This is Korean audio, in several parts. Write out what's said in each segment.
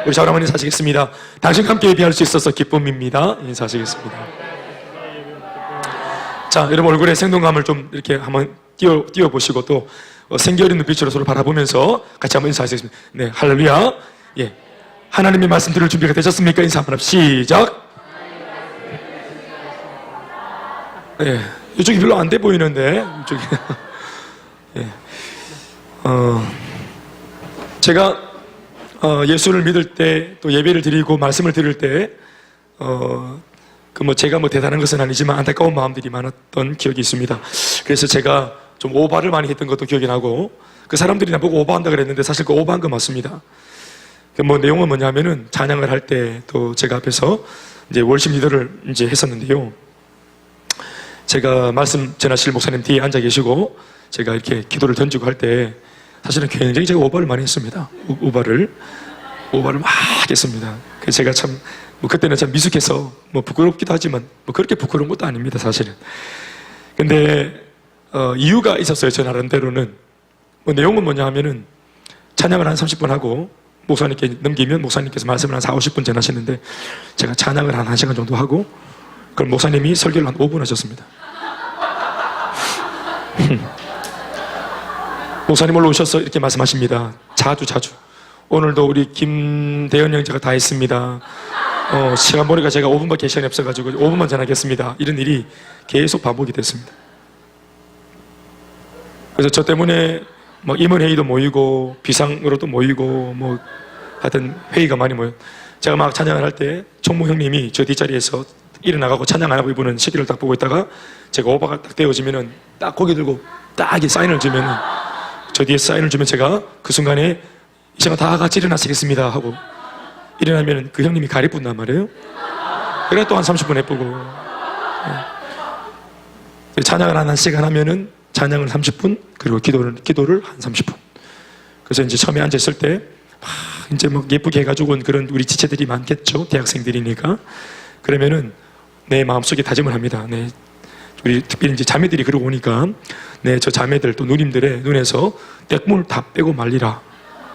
우리 자랑하는 인사하시겠습니다. 당신과 함께 예배할 수 있어서 기쁨입니다. 인사하시겠습니다. 자, 여러분 얼굴에 생동감을 좀 이렇게 한번 띄워보시고 또 생기어린 눈빛으로 서로 바라보면서 같이 한번 인사하시겠습니다. 네, 할렐루야. 예, 하나님의 말씀 들을 준비가 되셨습니까? 인사 한번 시작. 예, 이쪽이 별로 안 돼 보이는데 이쪽이. 예, 제가 예수를 믿을 때 또 예배를 드리고 말씀을 들을 때 제가 대단한 것은 아니지만 안타까운 마음들이 많았던 기억이 있습니다. 그래서 제가 좀 오바를 많이 했던 것도 기억이 나고, 그 사람들이 나보고 오바한다 그랬는데 사실 그 오바한 거 맞습니다. 내용은 뭐냐면은 찬양을 할 때 또 제가 앞에서 이제 월십 리더를 이제 했었는데요. 제가 말씀 전하실 목사님 뒤에 앉아 계시고 제가 이렇게 기도를 던지고 할 때 사실은 굉장히 제가 오바를 많이 했습니다. 오바를 막 했습니다. 그래서 제가 참 그때는 참 미숙해서 부끄럽기도 하지만 그렇게 부끄러운 것도 아닙니다, 사실은. 근데 이유가 있었어요, 저 나름대로는. 내용은 뭐냐 하면은 찬양을 한 30분 하고 목사님께 넘기면 목사님께서 말씀을 한 40, 50분 전하시는데 제가 찬양을 한 1시간 정도 하고 그럼 목사님이 설교를 한 5분 하셨습니다. 목사님 올라오셔서 이렇게 말씀하십니다. 자주 오늘도 우리 김대현 형제가 다 했습니다. 시간 보니까 제가 5분밖에 시간이 없어가지고 5분만 전하겠습니다. 이런 일이 계속 반복이 됐습니다. 그래서 저 때문에 임원회의도 모이고 비상으로도 모이고 하여튼 회의가 많이 모여. 제가 막 찬양을 할 때 총무 형님이 저 뒷자리에서 일어나가고 찬양 안 하고 이분은 시기를 딱 보고 있다가 제가 오바가 딱 되어지면은 딱 고개 들고 딱 이렇게 사인을 주면은 저 뒤에 사인을 주면 제가 그 순간에 이 시간 다 같이 일어나시겠습니다 하고 일어나면 그 형님이 가리 뿐단 말이에요. 그래 또 한 30분 해보고 찬양을 한 1시간 하면은 찬양을 30분 그리고 기도를 한 30분. 그래서 이제 처음에 앉았을 때 이제 예쁘게 해가지고 온 그런 우리 지체들이 많겠죠. 대학생들이니까. 그러면은 내 마음속에 다짐을 합니다. 네, 우리 특별히 이제 자매들이 그러고 오니까 저 자매들 또 누님들의 눈에서 떼국물 다 빼고 말리라.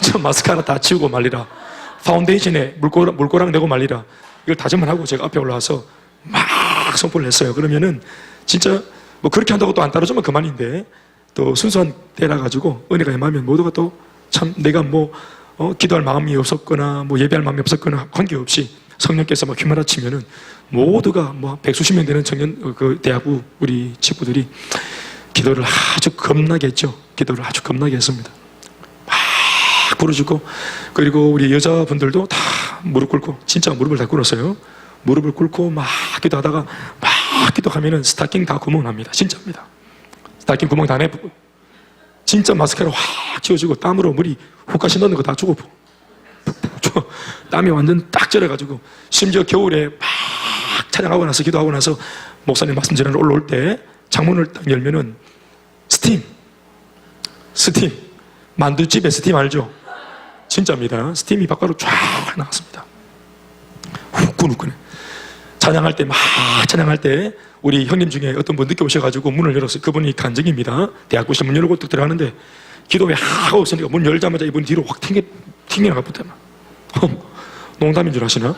저 마스카라 다 치우고 말리라. 파운데이션에 물고랑 내고 말리라. 이걸 다짐을 하고 제가 앞에 올라와서 막 선포를 했어요. 그러면은 진짜 그렇게 한다고 또 안 따라주면 그만인데 또 순수한 때라 가지고 은혜가 임하면 모두가 또 참 내가 기도할 마음이 없었거나 예배할 마음이 없었거나 관계없이 성령께서 휘몰아치면은 모두가 백수십 명 되는 청년 대학부 우리 친구들이 기도를 아주 겁나게 했죠. 기도를 아주 겁나게 했습니다. 막 부르짖고 그리고 우리 여자분들도 다 무릎 꿇고 진짜 무릎을 다 꿇었어요. 무릎을 꿇고 막 기도하다가 막 기도하면은 스타킹 다 구멍 납니다. 진짜입니다. 스타킹 구멍 다 내고 진짜 마스카라 확 지워지고 땀으로 머리 훅가시 넣는 거 다 주고 땀이 완전 딱 절여가지고 심지어 겨울에 막 찬양하고 나서 기도하고 나서 목사님 말씀 전하러 올라올 때 창문을 딱 열면은 스팀 만두집에 스팀 알죠? 진짜입니다. 스팀이 바깥으로 쫙 나갔습니다. 후끈후끈해. 찬양할 때 우리 형님 중에 어떤 분 늦게 오셔가지고 문을 열었어요. 그분이 간증입니다. 대학교에서 문 열고 뚝 들어가는데 기도회 하고 없으니까 문 열자마자 이분이 뒤로 확 튕겨나갔거든요. 농담인 줄 아시나?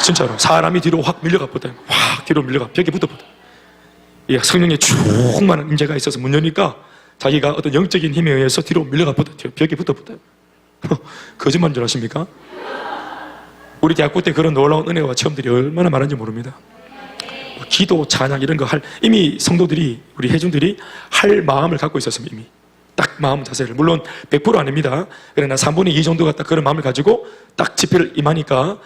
진짜로 사람이 뒤로 확 밀려갔거든요. 확 뒤로 밀려가 벽에 붙어버려. 성령의 충만한 임재가 있어서 문 여니까 자기가 어떤 영적인 힘에 의해서 뒤로 밀려갔거든요. 벽에 붙어버려요. 거짓말인 줄 아십니까? 우리 대학교 때 그런 놀라운 은혜와 체험들이 얼마나 많은지 모릅니다. 기도, 찬양 이런 거 이미 성도들이 우리 회중들이 할 마음을 갖고 있었습니다. 이미 딱 마음 자세를 물론 100% 아닙니다. 그러나 3분의 2 정도가 딱 그런 마음을 가지고 딱 집회를 임하니까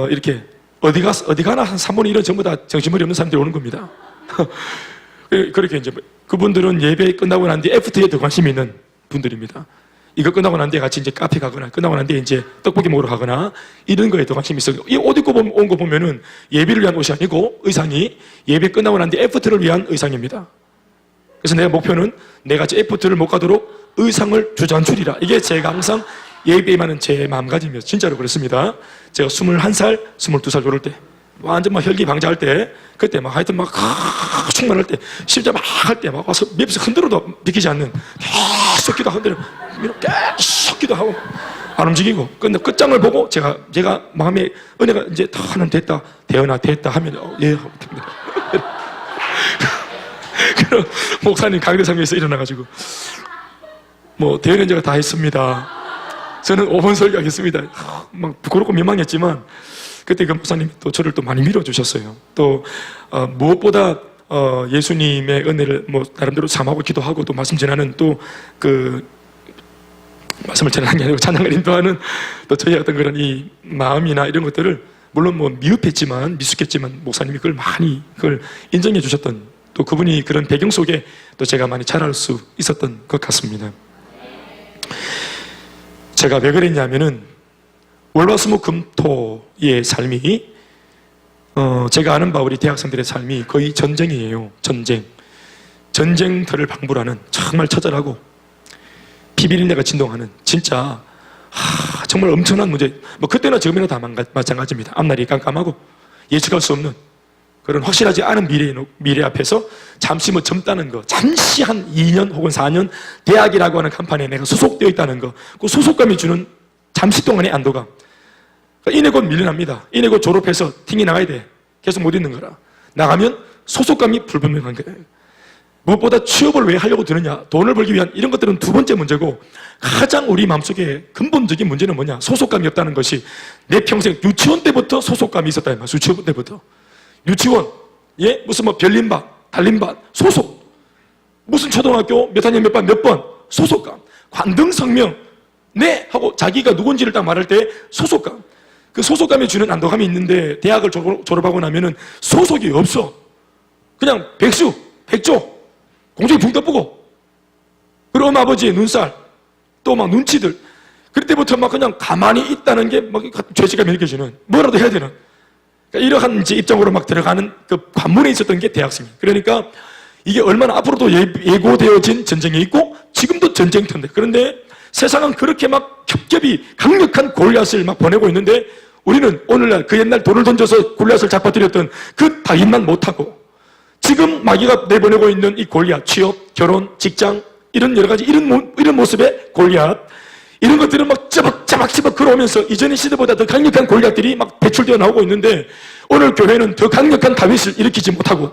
이렇게 어디 가나 한 3분의 1은 전부 다 정신머리 없는 사람들이 오는 겁니다. 그렇게 이제 그분들은 예배 끝나고 난 뒤에 애프터에 더 관심이 있는 분들입니다. 이거 끝나고 난 뒤에 같이 이제 카페 가거나 끝나고 난 뒤에 이제 떡볶이 먹으러 가거나 이런 거에 더 관심이 있어요. 이 옷 입고 온 거 보면은 예배를 위한 옷이 아니고 의상이 예배 끝나고 난 뒤에 애프터를 위한 의상입니다. 그래서 내가 목표는 내가 애프터를 못 가도록 의상을 주저앉추리라. 이게 제가 항상 예배에 임하는 제 마음가짐이었어요. 진짜로 그렇습니다. 제가 21살, 22살 그럴 때 완전 혈기 방자할 때 그때 하여튼 충만할 때 십자 할 때 와서 맵서 흔들어도 비키지 않는 계속 기도 흔들어 계속 기도하고 안 움직이고 끝장을 보고 제가 마음에 은혜가 이제 다는 됐다, 대언아 됐다 하면 예 하고 됩니다. 그럼 목사님 강대상에서 일어나가지고 뭐 대언은 제가 다 했습니다. 저는 5분 설교하겠습니다. 막 부끄럽고 민망했지만 그때 그 목사님이 또 저를 또 많이 밀어주셨어요. 또 무엇보다 예수님의 은혜를 뭐 나름대로 삼하고 기도하고 또 말씀 전하는 또 그 말씀을 전하는 게 아니고 찬양을 인도하는 또 저희 어떤 그런 이 마음이나 이런 것들을 물론 뭐 미흡했지만 미숙했지만 목사님이 그걸 인정해 주셨던 또 그분이 그런 배경 속에 또 제가 많이 자랄 수 있었던 것 같습니다. 제가 왜 그랬냐면은 월화수목금토의 삶이 제가 아는 바 우리 대학생들의 삶이 거의 전쟁이에요. 전쟁터를 방불하는 정말 처절하고 비비린내가 진동하는 진짜 정말 엄청난 문제. 뭐 그때나 지금이나 다 마찬가지입니다. 앞날이 깜깜하고 예측할 수 없는 그런 확실하지 않은 미래 앞에서 잠시 뭐 젊다는 거, 잠시 한 2년 혹은 4년 대학이라고 하는 간판에 내가 소속되어 있다는 거, 그 소속감이 주는 잠시 동안의 안도감. 그러니까 이내 곧 밀려납니다. 이내 곧 졸업해서 튕이 나가야 돼. 계속 못 있는 거라. 나가면 소속감이 불분명한 거예요. 무엇보다 취업을 왜 하려고 드느냐, 돈을 벌기 위한 이런 것들은 두 번째 문제고, 가장 우리 마음속에 근본적인 문제는 뭐냐, 소속감이 없다는 것이 내 평생 유치원 때부터 소속감이 있었다 이 말이야. 유치원 때부터 유치원, 예, 무슨 뭐 별림반, 달림반, 소속, 무슨 초등학교 몇 학년 몇 반 몇 번 소속감, 관등성명, 네 하고 자기가 누군지를 딱 말할 때 소속감, 그 소속감이 주는 안도감이 있는데 대학을 졸업하고 나면은 소속이 없어. 그냥 백수, 백조, 공중에 붕 떠보고, 그리고 엄마 아버지의 눈살, 또 막 눈치들, 그때부터 막 그냥 가만히 있다는 게 막 죄책감이 느껴지는, 뭐라도 해야 되는, 그러니까 이러한 이제 입장으로 막 들어가는 그 관문에 있었던 게 대학생이에요. 그러니까 이게 얼마나 앞으로도 예고되어진 전쟁이 있고 지금도 전쟁터인데, 그런데 세상은 그렇게 막 겹겹이 강력한 골리앗을 막 보내고 있는데 우리는 오늘날 그 옛날 돌을 던져서 골리앗을 잡아뜨렸던 그 다윗만 못하고 지금 마귀가 내보내고 있는 이 골리앗, 취업, 결혼, 직장, 이런 여러 가지 이런 모습의 골리앗, 이런 것들은 막 짜박짜박 걸어오면서 이전의 시대보다 더 강력한 골리앗들이 막 배출되어 나오고 있는데, 오늘 교회는 더 강력한 다윗을 일으키지 못하고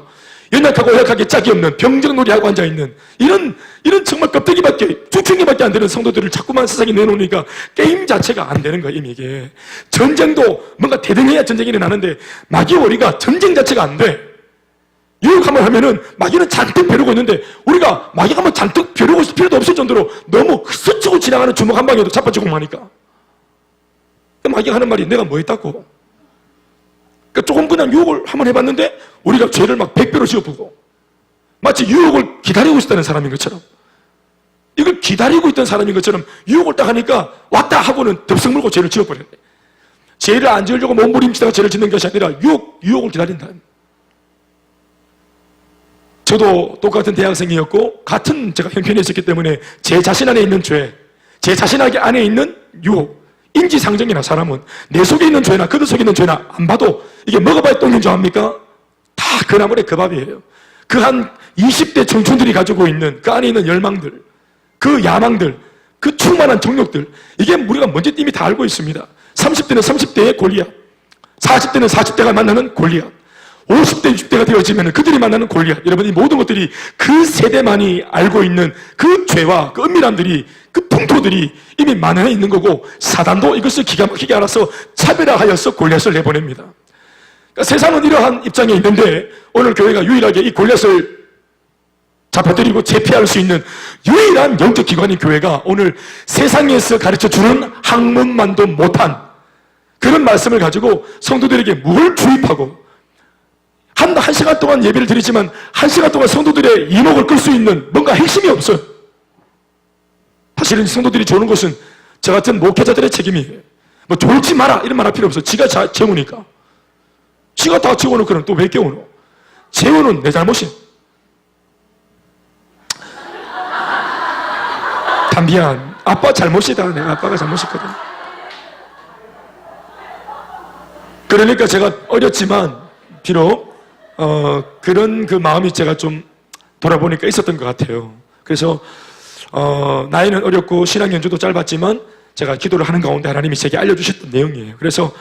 연약하고 약하게 짝이 없는 병정놀이하고 앉아있는 이런 정말 껍데기밖에, 주충기밖에 안 되는 성도들을 자꾸만 세상에 내놓으니까 게임 자체가 안 되는 거예요. 이미 이게 전쟁도 뭔가 대등해야 전쟁이 일어나는데 마귀 원리가 전쟁 자체가 안 돼. 유혹 한번 하면은 마귀는 잔뜩 벼르고 있는데 우리가 마귀가 한번 잔뜩 벼르고 있을 필요도 없을 정도로 너무 스치고 지나가는 주먹 한 방에도 자빠지고 마니까. 마귀가 하는 말이 내가 뭐 했다고. 그러니까 조금 그냥 유혹을 한번 해봤는데 우리가 죄를 막 100배로 지어보고 마치 유혹을 기다리고 있었다는 사람인 것처럼, 이걸 기다리고 있던 사람인 것처럼 유혹을 딱 하니까 왔다 하고는 덥석 물고 죄를 지어버렸네. 죄를 안 지으려고 몸부림치다가 죄를 짓는 것이 아니라 유혹을 기다린다. 저도 똑같은 대학생이었고 같은 제가 형편에 있었기 때문에 제 자신 안에 있는 죄, 제 자신 안에 있는 유혹, 인지상정이나 사람은 내 속에 있는 죄나 그들 속에 있는 죄나 안 봐도 이게 먹어봐야 똥인 줄 압니까? 다 그 나물의 그 밥이에요. 그 한 20대 청춘들이 가지고 있는 그 안에 있는 열망들, 그 야망들, 그 충만한 정욕들, 이게 우리가 먼저 이미 다 알고 있습니다. 30대는 30대의 골리앗, 40대는 40대가 만나는 골리앗, 50대, 60대가 되어지면 그들이 만나는 골리앗. 여러분, 이 모든 것들이 그 세대만이 알고 있는 그 죄와 그 은밀함들이, 그 풍토들이 이미 만연해 있는 거고, 사단도 이것을 기가 막히게 알아서 차별화하여서 골리앗을 내보냅니다. 그러니까 세상은 이러한 입장에 있는데 오늘 교회가 유일하게 이 골리앗을 잡아들이고 제패할 수 있는 유일한 영적 기관인 교회가 오늘 세상에서 가르쳐주는 학문만도 못한 그런 말씀을 가지고 성도들에게 뭘 주입하고, 한 시간 동안 예배를 드리지만 한 시간 동안 성도들의 이목을 끌 수 있는 뭔가 핵심이 없어요. 사실은 성도들이 좋은 것은 저 같은 목회자들의 책임이에요. 뭐 졸지 마라 이런 말 할 필요 없어. 지가 재우니까. 지가 다 재워놓고는 또 왜 깨우노? 재우는 내 잘못이야. 다 미안. 아빠 잘못이다. 내가 아빠가 잘못했거든. 그러니까 제가 어렸지만 비록 그런 그 마음이 제가 좀 돌아보니까 있었던 것 같아요. 그래서 나이는 어렸고 신앙 연주도 짧았지만 제가 기도를 하는 가운데 하나님이 제게 알려주셨던 내용이에요. 그래서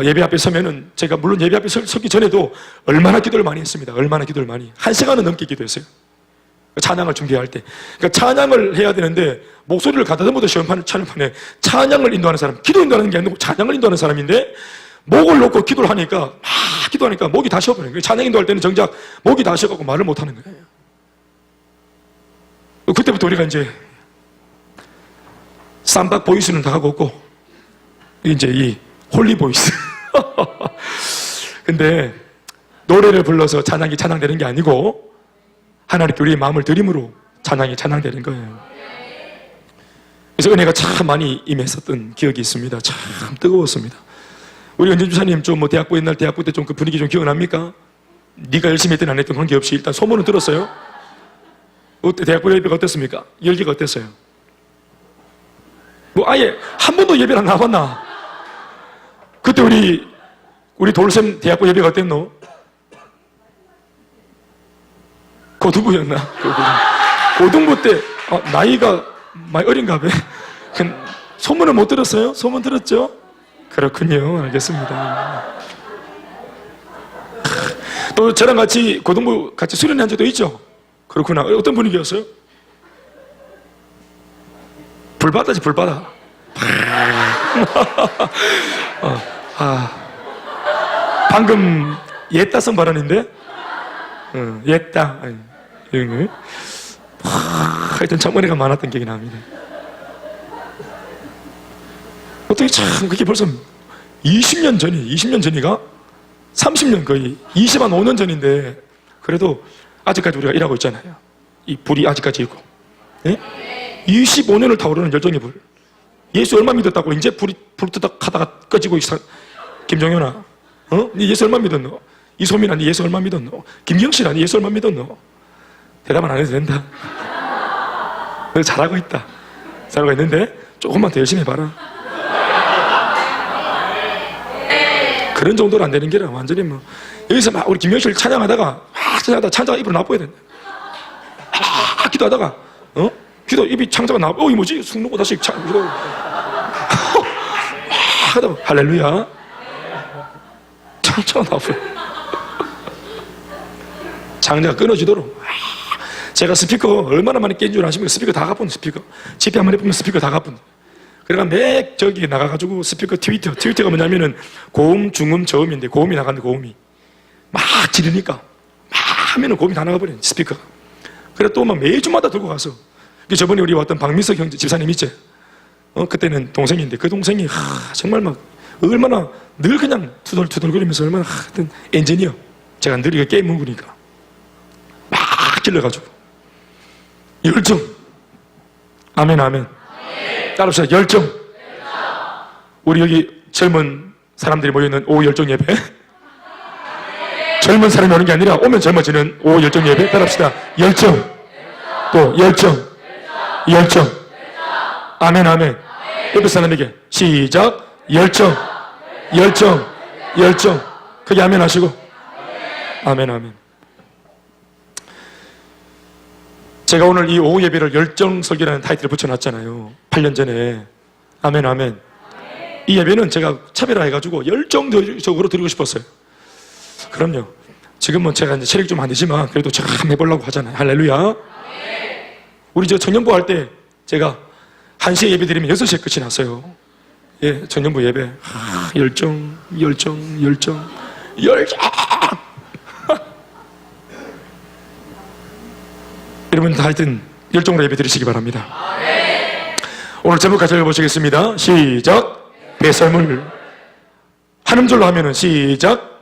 예배 앞에 서면은 제가 물론 예배 앞에 서기 전에도 얼마나 기도를 많이 했습니다. 얼마나 기도를 많이. 1시간은 넘게 기도했어요. 찬양을 준비할 때. 그러니까 찬양을 해야 되는데 목소리를 가다듬어도 찬양판에 찬양을 인도하는 사람, 기도 인도하는 게 아니고 찬양을 인도하는 사람인데 목을 놓고 기도를 하니까 막 기도하니까 목이 다 쉬어버려요. 찬양 인도할 때는 정작 목이 다 쉬어갖고 말을 못하는 거예요. 그때부터 우리가 이제 쌈박 보이스는 다 하고 없고 이제 이 홀리 보이스. 근데 노래를 불러서 찬양이 찬양되는 게 아니고 하나님께 우리의 마음을 드림으로 찬양이 찬양되는 거예요. 그래서 은혜가 참 많이 임했었던 기억이 있습니다. 참 뜨거웠습니다. 우리 은진 주사님 좀 뭐 대학부 옛날 대학부 때 좀 그 분위기 좀 기억납니까? 네가 열심히 했든 안 했든 관계없이 일단 소문은 들었어요. 어때 대학부 예배가 어땠습니까? 열기가 어땠어요? 뭐 아예 한 번도 예배를 안 나왔나? 그때 우리 돌샘 대학부 예배가 어땠노? 고등부였나? 고등부 때 나이가 많이 어린가 봐. 소문을 못 들었어요? 소문 들었죠? 그렇군요. 알겠습니다. 또 저랑 같이 고등부 같이 수련한 적도 있죠? 그렇구나. 어떤 분위기였어요? 불바다지 불바다. 방금 옛다 쓴 발언인데 옛다 이런 거. 하여튼 참 은혜가 많았던 기억이 납니다. 어떻게 참 그게 벌써 20년 전이가 30년 거의 25년 전인데 그래도 아직까지 우리가 일하고 있잖아요. 이 불이 아직까지 있고. 네? 25년을 타오르는 열정의 불. 예수 얼마 믿었다고 이제 불이 불뜨덕 하다가 꺼지고 있어. 김정현아, 니 예수 얼마 믿었노? 이소민아, 니 예수 얼마 믿었노? 김경실아, 니 예수 얼마 믿었노? 대답은 안 해도 된다. 너 잘하고 있다. 잘하고 있는데 조금만 더 열심히 해봐라. 그런 정도로 안 되는 게라 완전히 뭐 여기서 막 우리 김경실 찬양하다가 찬자가 입으로 나빠야 된다. 기도하다가 기도 입이 창자가 나와. 이 뭐지? 숨 놓고 다시 기도. 하다가 할렐루야. 창자가 나와요. 창자가 끊어지도록. 제가 스피커 얼마나 많이 깬 줄 아십니까? 스피커 다 가뿐 스피커. 집에 한 번 해보면 스피커 다 가뿐. 그래가 매 저기 나가가지고 스피커 트위터가 뭐냐면은 고음, 중음, 저음인데 고음이 나가는데 고음이 막 지르니까 막 하면은 고음이 다 나가버린 스피커가. 그래 또 막 매주마다 들고 가서 저번에 우리 왔던 박민석 형제 집사님 있지? 그때는 동생인데 그 동생이 정말 막 얼마나 늘 그냥 투덜투덜거리면서 얼마나 하여튼 엔지니어. 제가 늘 이거 게임 먹으니까 막 길러가지고 열정. 아멘 아멘. 따라합시다. 열정. 우리 여기 젊은 사람들이 모여있는 오후 열정 예배. 젊은 사람이 오는 게 아니라 오면 젊어지는 오후 열정 예배. 따라합시다. 열정. 또 열정. 열정. 아멘 아멘. 옆에 사람에게 시작. 열정. 열정. 열정. 크게 아멘 하시고. 아멘 아멘. 제가 오늘 이 오후 예배를 열정설교라는 타이틀을 붙여놨잖아요. 8년 전에. 아멘 아멘. 이 예배는 제가 차별화해가지고 열정적으로 드리고 싶었어요. 그럼요. 지금은 제가 이제 체력이 좀 안 되지만 그래도 참 해보려고 하잖아요. 할렐루야. 우리 저 청년부 할 때 제가 1시에 예배 드리면 6시에 끝이 났어요. 예, 청년부 예배. 열정. 여러분 다 하여튼 열정으로 예배 드리시기 바랍니다. 오늘 제목 같이 읽어보시겠습니다. 시작. 배설물. 한음절로 하면은 시작.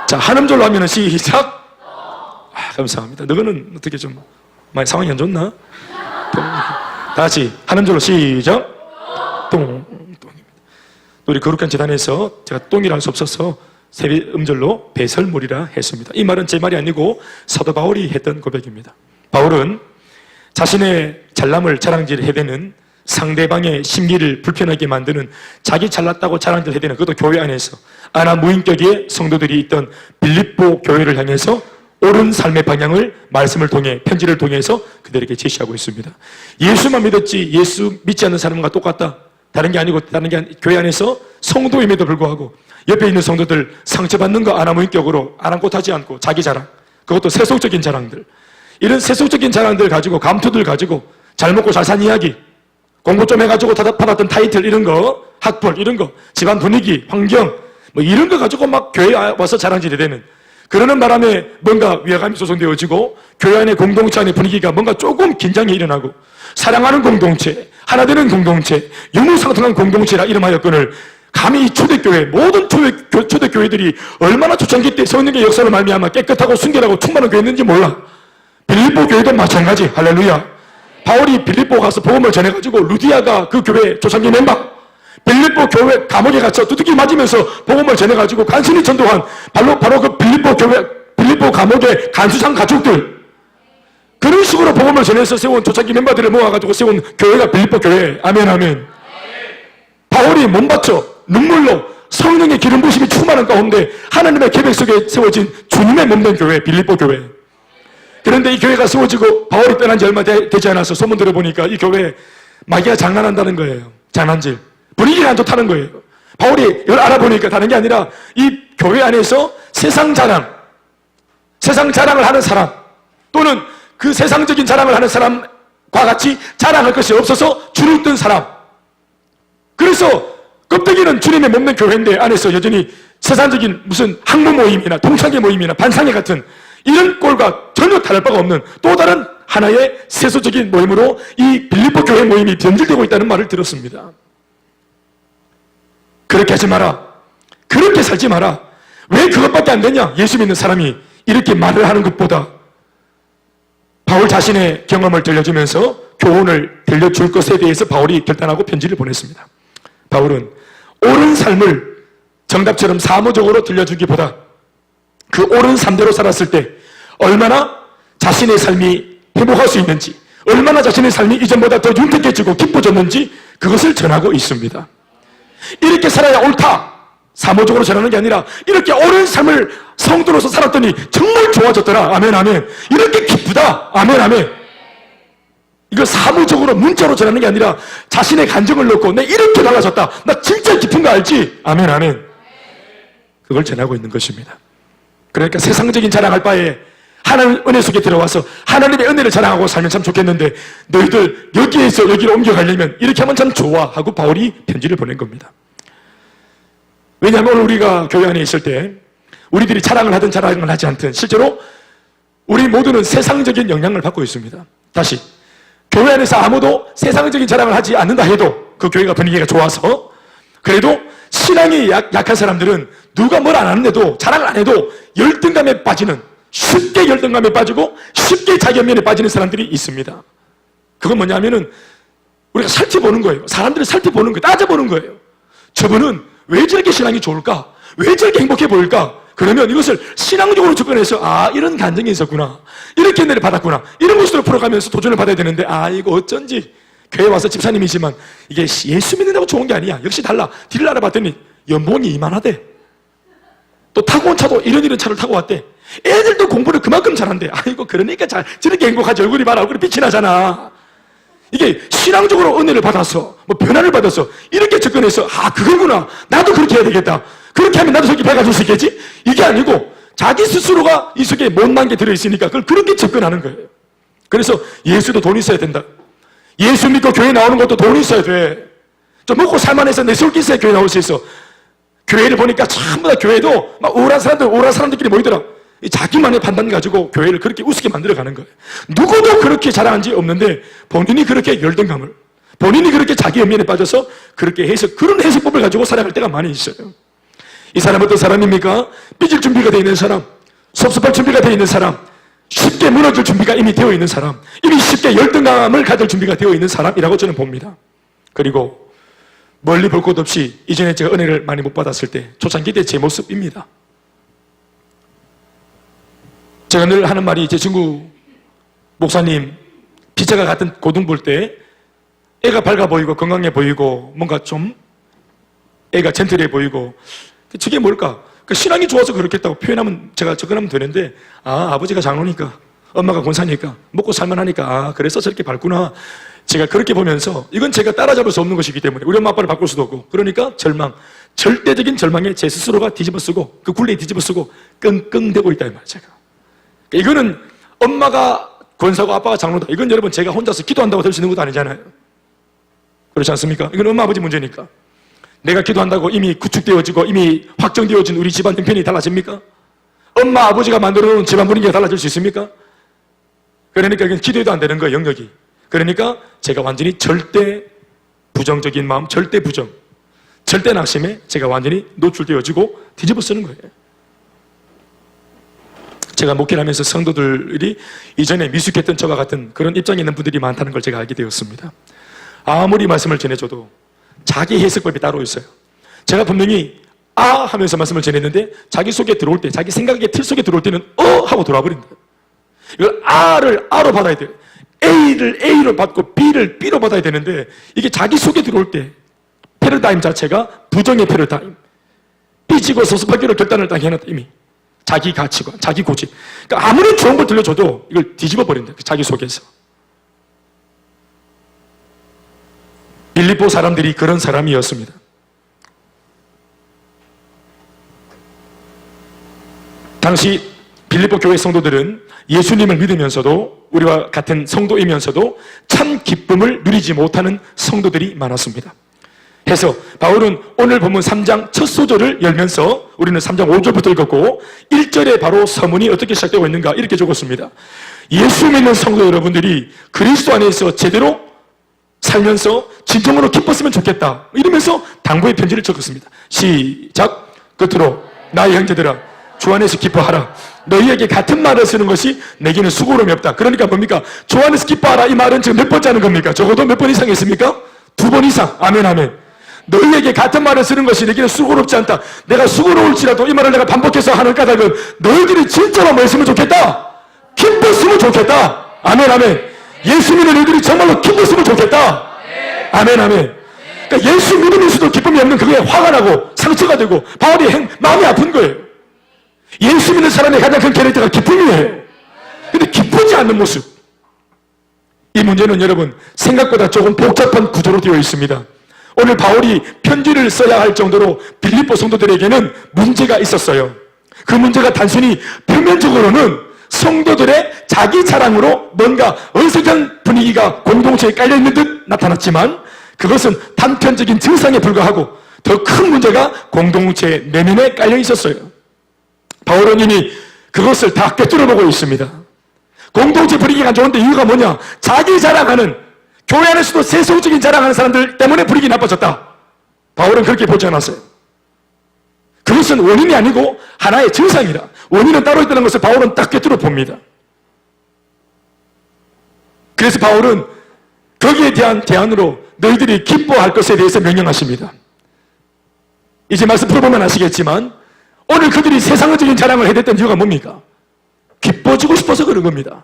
자, 한음절로 하면은 시작. 감사합니다. 너는 어떻게 좀 많이 상황이 안 좋나? 다시 한음절로 시작. 똥입니다. 우리 거룩한 재단에서 제가 똥이라 할 수 없어서 세배 음절로 배설물이라 했습니다. 이 말은 제 말이 아니고 사도 바울이 했던 고백입니다. 바울은 자신의 잘남을 자랑질 해대는 상대방의 심기를 불편하게 만드는 자기 잘났다고 자랑질 해대는 그것도 교회 안에서 아나 무인격의 성도들이 있던 빌립보 교회를 향해서 옳은 삶의 방향을 말씀을 통해, 편지를 통해서 그들에게 제시하고 있습니다. 예수만 믿었지 예수 믿지 않는 사람과 똑같다, 다른 게 아니고, 교회 안에서 성도임에도 불구하고 옆에 있는 성도들 상처받는 거 아나무인격으로 아랑곳하지 않고 자기 자랑, 그것도 세속적인 자랑들, 이런 세속적인 자랑들 가지고, 감투들 가지고 잘 먹고 잘 산 이야기, 공부 좀 해가지고 받았던 타이틀 이런 거, 학벌 이런 거, 집안 분위기, 환경 뭐 이런 거 가지고 막 교회에 와서 자랑질이 되는, 그러는 바람에 뭔가 위화감이 조성되어지고 교회 안의 공동체 안의 분위기가 뭔가 조금 긴장이 일어나고, 사랑하는 공동체, 하나 되는 공동체, 유무상통한 공동체라 이름하였거늘 감히 이 초대교회, 모든 초대교회들이 얼마나 초창기 때 성령의 역사를 말미암아 깨끗하고 순결하고 충만한 교회였는지 몰라. 빌립보 교회도 마찬가지. 할렐루야. 바울이 빌립보 가서 복음을 전해가지고 루디아가 그 교회 초창기 멤버, 빌립보 교회 감옥에 갇혀 두둑이 맞으면서 복음을 전해가지고 간신히 전도한 바로 그 빌립보 감옥의 간수장 가족들, 그런 식으로 복음을 전해서 세운 초창기 멤버들을 모아가지고 세운 교회가 빌립보 교회. 아멘 아멘. 바울이 몸바쳐 눈물로 성령의 기름 부심이 충만한 가운데 하나님의 계획 속에 세워진 주님의 몸된 교회, 빌립보 교회. 그런데 이 교회가 세워지고 바울이 떠난 지 얼마 되지 않아서 소문 들어보니까 이 교회에 마귀가 장난한다는 거예요. 장난질. 분위기가 안 좋다는 거예요. 바울이 이걸 알아보니까 다른 게 아니라 이 교회 안에서 세상 자랑을 하는 사람, 또는 그 세상적인 자랑을 하는 사람과 같이 자랑할 것이 없어서 줄을 뜬 사람, 그래서 껍데기는 주님의 몸된 교회인데 안에서 여전히 세상적인 무슨 학부 모임이나 동창회 모임이나 반상회 같은 이런 꼴과 전혀 다를 바가 없는 또 다른 하나의 세속적인 모임으로 이 빌립보 교회 모임이 변질되고 있다는 말을 들었습니다. 그렇게 하지 마라, 그렇게 살지 마라. 왜 그것밖에 안 되냐? 예수 믿는 사람이 이렇게 말을 하는 것보다 바울 자신의 경험을 들려주면서 교훈을 들려줄 것에 대해서 바울이 결단하고 편지를 보냈습니다. 바울은 옳은 삶을 정답처럼 사무적으로 들려주기보다 그 옳은 삶대로 살았을 때 얼마나 자신의 삶이 회복할 수 있는지, 얼마나 자신의 삶이 이전보다 더 윤택해지고 기뻐졌는지 그것을 전하고 있습니다. 이렇게 살아야 옳다, 사무적으로 전하는 게 아니라 이렇게 옳은 삶을 성도로서 살았더니 정말 좋아졌더라. 아멘 아멘. 이렇게 기쁘다. 아멘 아멘. 이거 사무적으로 문자로 전하는 게 아니라 자신의 감정을 넣고 내 이렇게 달라졌다, 나 진짜 기쁜 거 알지? 아멘 아멘. 그걸 전하고 있는 것입니다. 그러니까 세상적인 자랑할 바에 하나님 은혜 속에 들어와서 하나님의 은혜를 자랑하고 살면 참 좋겠는데, 너희들 여기에서 여기로 옮겨가려면 이렇게 하면 참 좋아 하고 바울이 편지를 보낸 겁니다. 왜냐하면 우리가 교회 안에 있을 때 우리들이 자랑을 하든 자랑을 하지 않든 실제로 우리 모두는 세상적인 영향을 받고 있습니다. 다시, 교회 안에서 아무도 세상적인 자랑을 하지 않는다 해도 그 교회가 분위기가 좋아서, 그래도 신앙이 약한 사람들은 누가 뭘 안 하는데도, 자랑을 안 해도 열등감에 빠지는, 쉽게 열등감에 빠지고 쉽게 자기연면에 빠지는 사람들이 있습니다. 그건 뭐냐면은 우리가 살펴보는 거예요. 사람들을 살펴보는 거예요. 따져보는 거예요. 저분은 왜 저렇게 신앙이 좋을까? 왜 저렇게 행복해 보일까? 그러면 이것을 신앙적으로 접근해서, 아, 이런 감정이 있었구나, 이렇게 은혜를 받았구나, 이런 것으로 풀어가면서 도전을 받아야 되는데, 아, 이거 어쩐지 교회 와서 집사님이지만 이게 예수 믿는다고 좋은 게 아니야. 역시 달라. 뒤를 알아봤더니 연봉이 이만하대. 또 타고 온 차도 이런 차를 타고 왔대. 애들도 공부를 그만큼 잘한대. 아이고, 그러니까 저렇게 행복하지. 얼굴이 봐라, 얼굴이 빛이 나잖아. 이게 신앙적으로 은혜를 받아서, 뭐 변화를 받아서 이렇게 접근해서, 아, 그거구나, 나도 그렇게 해야 되겠다, 그렇게 하면 나도 저렇게 밝아질 수 있겠지? 이게 아니고 자기 스스로가 이 속에 못난 게 들어있으니까 그걸 그렇게 접근하는 거예요. 그래서 예수도 돈 있어야 된다. 예수 믿고 교회 나오는 것도 돈 있어야 돼. 좀 먹고 살만해서 내 술기 있어야 교회 나올 수 있어. 교회를 보니까 전부 다 교회도 막 우울한 사람들끼리 모이더라. 자기만의 판단 가지고 교회를 그렇게 우습게 만들어가는 거예요. 누구도 그렇게 자랑한 지 없는데 본인이 그렇게 열등감을, 본인이 그렇게 자기 연민에 빠져서 그렇게 그런 해석법을 가지고 살아갈 때가 많이 있어요. 이 사람은 어떤 사람입니까? 삐질 준비가 되어 있는 사람, 섭섭할 준비가 되어 있는 사람, 쉽게 무너질 준비가 이미 되어 있는 사람, 이미 쉽게 열등감을 가질 준비가 되어 있는 사람이라고 저는 봅니다. 그리고 멀리 볼 것 없이 이전에 제가 은혜를 많이 못 받았을 때 초창기 때 제 모습입니다. 제가 늘 하는 말이, 제 친구 목사님 피자가 같은 고등 볼 때 애가 밝아 보이고 건강해 보이고 뭔가 좀 애가 젠틀해 보이고, 저게 뭘까? 그 신앙이 좋아서 그렇겠다고 표현하면 제가 접근하면 되는데, 아버지가 장로니까, 엄마가 권사니까, 먹고 살만하니까, 그래서 저렇게 밟구나. 제가 그렇게 보면서 이건 제가 따라잡을 수 없는 것이기 때문에 우리 엄마 아빠를 바꿀 수도 없고, 그러니까 절망, 절대적인 절망에 제 스스로가 뒤집어쓰고 그 굴레에 뒤집어쓰고 끙끙대고 있다 이 말이에요. 제가 이거는 엄마가 권사고 아빠가 장로다, 이건 여러분 제가 혼자서 기도한다고 될 수 있는 것도 아니잖아요. 그렇지 않습니까? 이건 엄마 아버지 문제니까. 내가 기도한다고 이미 구축되어지고 이미 확정되어진 우리 집안 형편이 달라집니까? 엄마 아버지가 만들어 놓은 집안 분위기가 달라질 수 있습니까? 그러니까 이건 기도해도 안 되는 거예요, 영역이. 그러니까 제가 완전히 절대 부정적인 마음, 절대 부정, 절대 낙심에 제가 완전히 노출되어지고 뒤집어 쓰는 거예요. 제가 목회를 하면서 성도들이 이전에 미숙했던 저와 같은 그런 입장에 있는 분들이 많다는 걸 제가 알게 되었습니다. 아무리 말씀을 전해줘도 자기 해석법이 따로 있어요. 제가 분명히 하면서 말씀을 전했는데 자기 속에 들어올 때, 자기 생각의 틀 속에 들어올 때는 하고 돌아와 버린다. 이걸 R을 R로 받아야 돼요. A를 A로 받고 B를 B로 받아야 되는데 이게 자기 속에 들어올 때 패러다임 자체가 부정의 패러다임, 삐지고 서서하기로 결단을 딱 해놨다. 이미 자기 가치관, 자기 고집. 그러니까 아무리 좋은 걸 들려줘도 이걸 뒤집어 버린다, 자기 속에서. 빌립보 사람들이 그런 사람이었습니다. 당시 빌립보 교회 성도들은 예수님을 믿으면서도 우리와 같은 성도이면서도 참 기쁨을 누리지 못하는 성도들이 많았습니다. 해서 바울은 오늘 본문 3장 첫 소절을 열면서 우리는 3장 5절부터 읽었고 1절에 바로 서문이 어떻게 시작되고 있는가 이렇게 적었습니다. 예수 믿는 성도 여러분들이 그리스도 안에서 제대로 살면서 진정으로 기뻤으면 좋겠다 이러면서 당부의 편지를 적었습니다. 시작. 끝으로 나의 형제들아 주 안에서 기뻐하라. 너희에게 같은 말을 쓰는 것이 내게는 수고로움이 없다. 그러니까 뭡니까? 주 안에서 기뻐하라 이 말은 지금 몇 번째 하는 겁니까? 적어도 몇 번 이상 했습니까? 2번 이상. 아멘 아멘. 너희에게 같은 말을 쓰는 것이 내게는 수고롭지 않다. 내가 수고로울지라도 이 말을 내가 반복해서 하는 까닭은 너희들이 진짜로 뭐 했으면 좋겠다? 기뻤으면 좋겠다. 아멘 아멘. 예수 믿는 너희들이 정말로 기뻤으면 좋겠다. 아멘 아멘. 그러니까 예수 믿으면서도 기쁨이 없는 그게 화가 나고 상처가 되고 바울이 마음이 아픈 거예요. 예수 믿는 사람의 가장 큰 캐릭터가 기쁨이에요. 근데 기쁘지 않는 모습, 이 문제는 여러분 생각보다 조금 복잡한 구조로 되어 있습니다. 오늘 바울이 편지를 써야 할 정도로 빌립보 성도들에게는 문제가 있었어요. 그 문제가 단순히 표면적으로는 성도들의 자기 자랑으로 뭔가 어색한 분위기가 공동체에 깔려있는 듯 나타났지만 그것은 단편적인 증상에 불과하고 더 큰 문제가 공동체 내면에 깔려 있었어요. 바울은 이미 그것을 다 꿰뚫어보고 있습니다. 공동체 분위기가 안 좋은데 이유가 뭐냐? 자기 자랑하는, 교회 안에서도 세속적인 자랑하는 사람들 때문에 분위기 나빠졌다. 바울은 그렇게 보지 않았어요. 그것은 원인이 아니고 하나의 증상이라. 원인은 따로 있다는 것을 바울은 딱 꿰뚫어 봅니다. 그래서 바울은 거기에 대한 대안으로 너희들이 기뻐할 것에 대해서 명령하십니다. 이제 말씀 풀어보면 아시겠지만 오늘 그들이 세상적인 자랑을 해댔던 이유가 뭡니까? 기뻐지고 싶어서 그런 겁니다.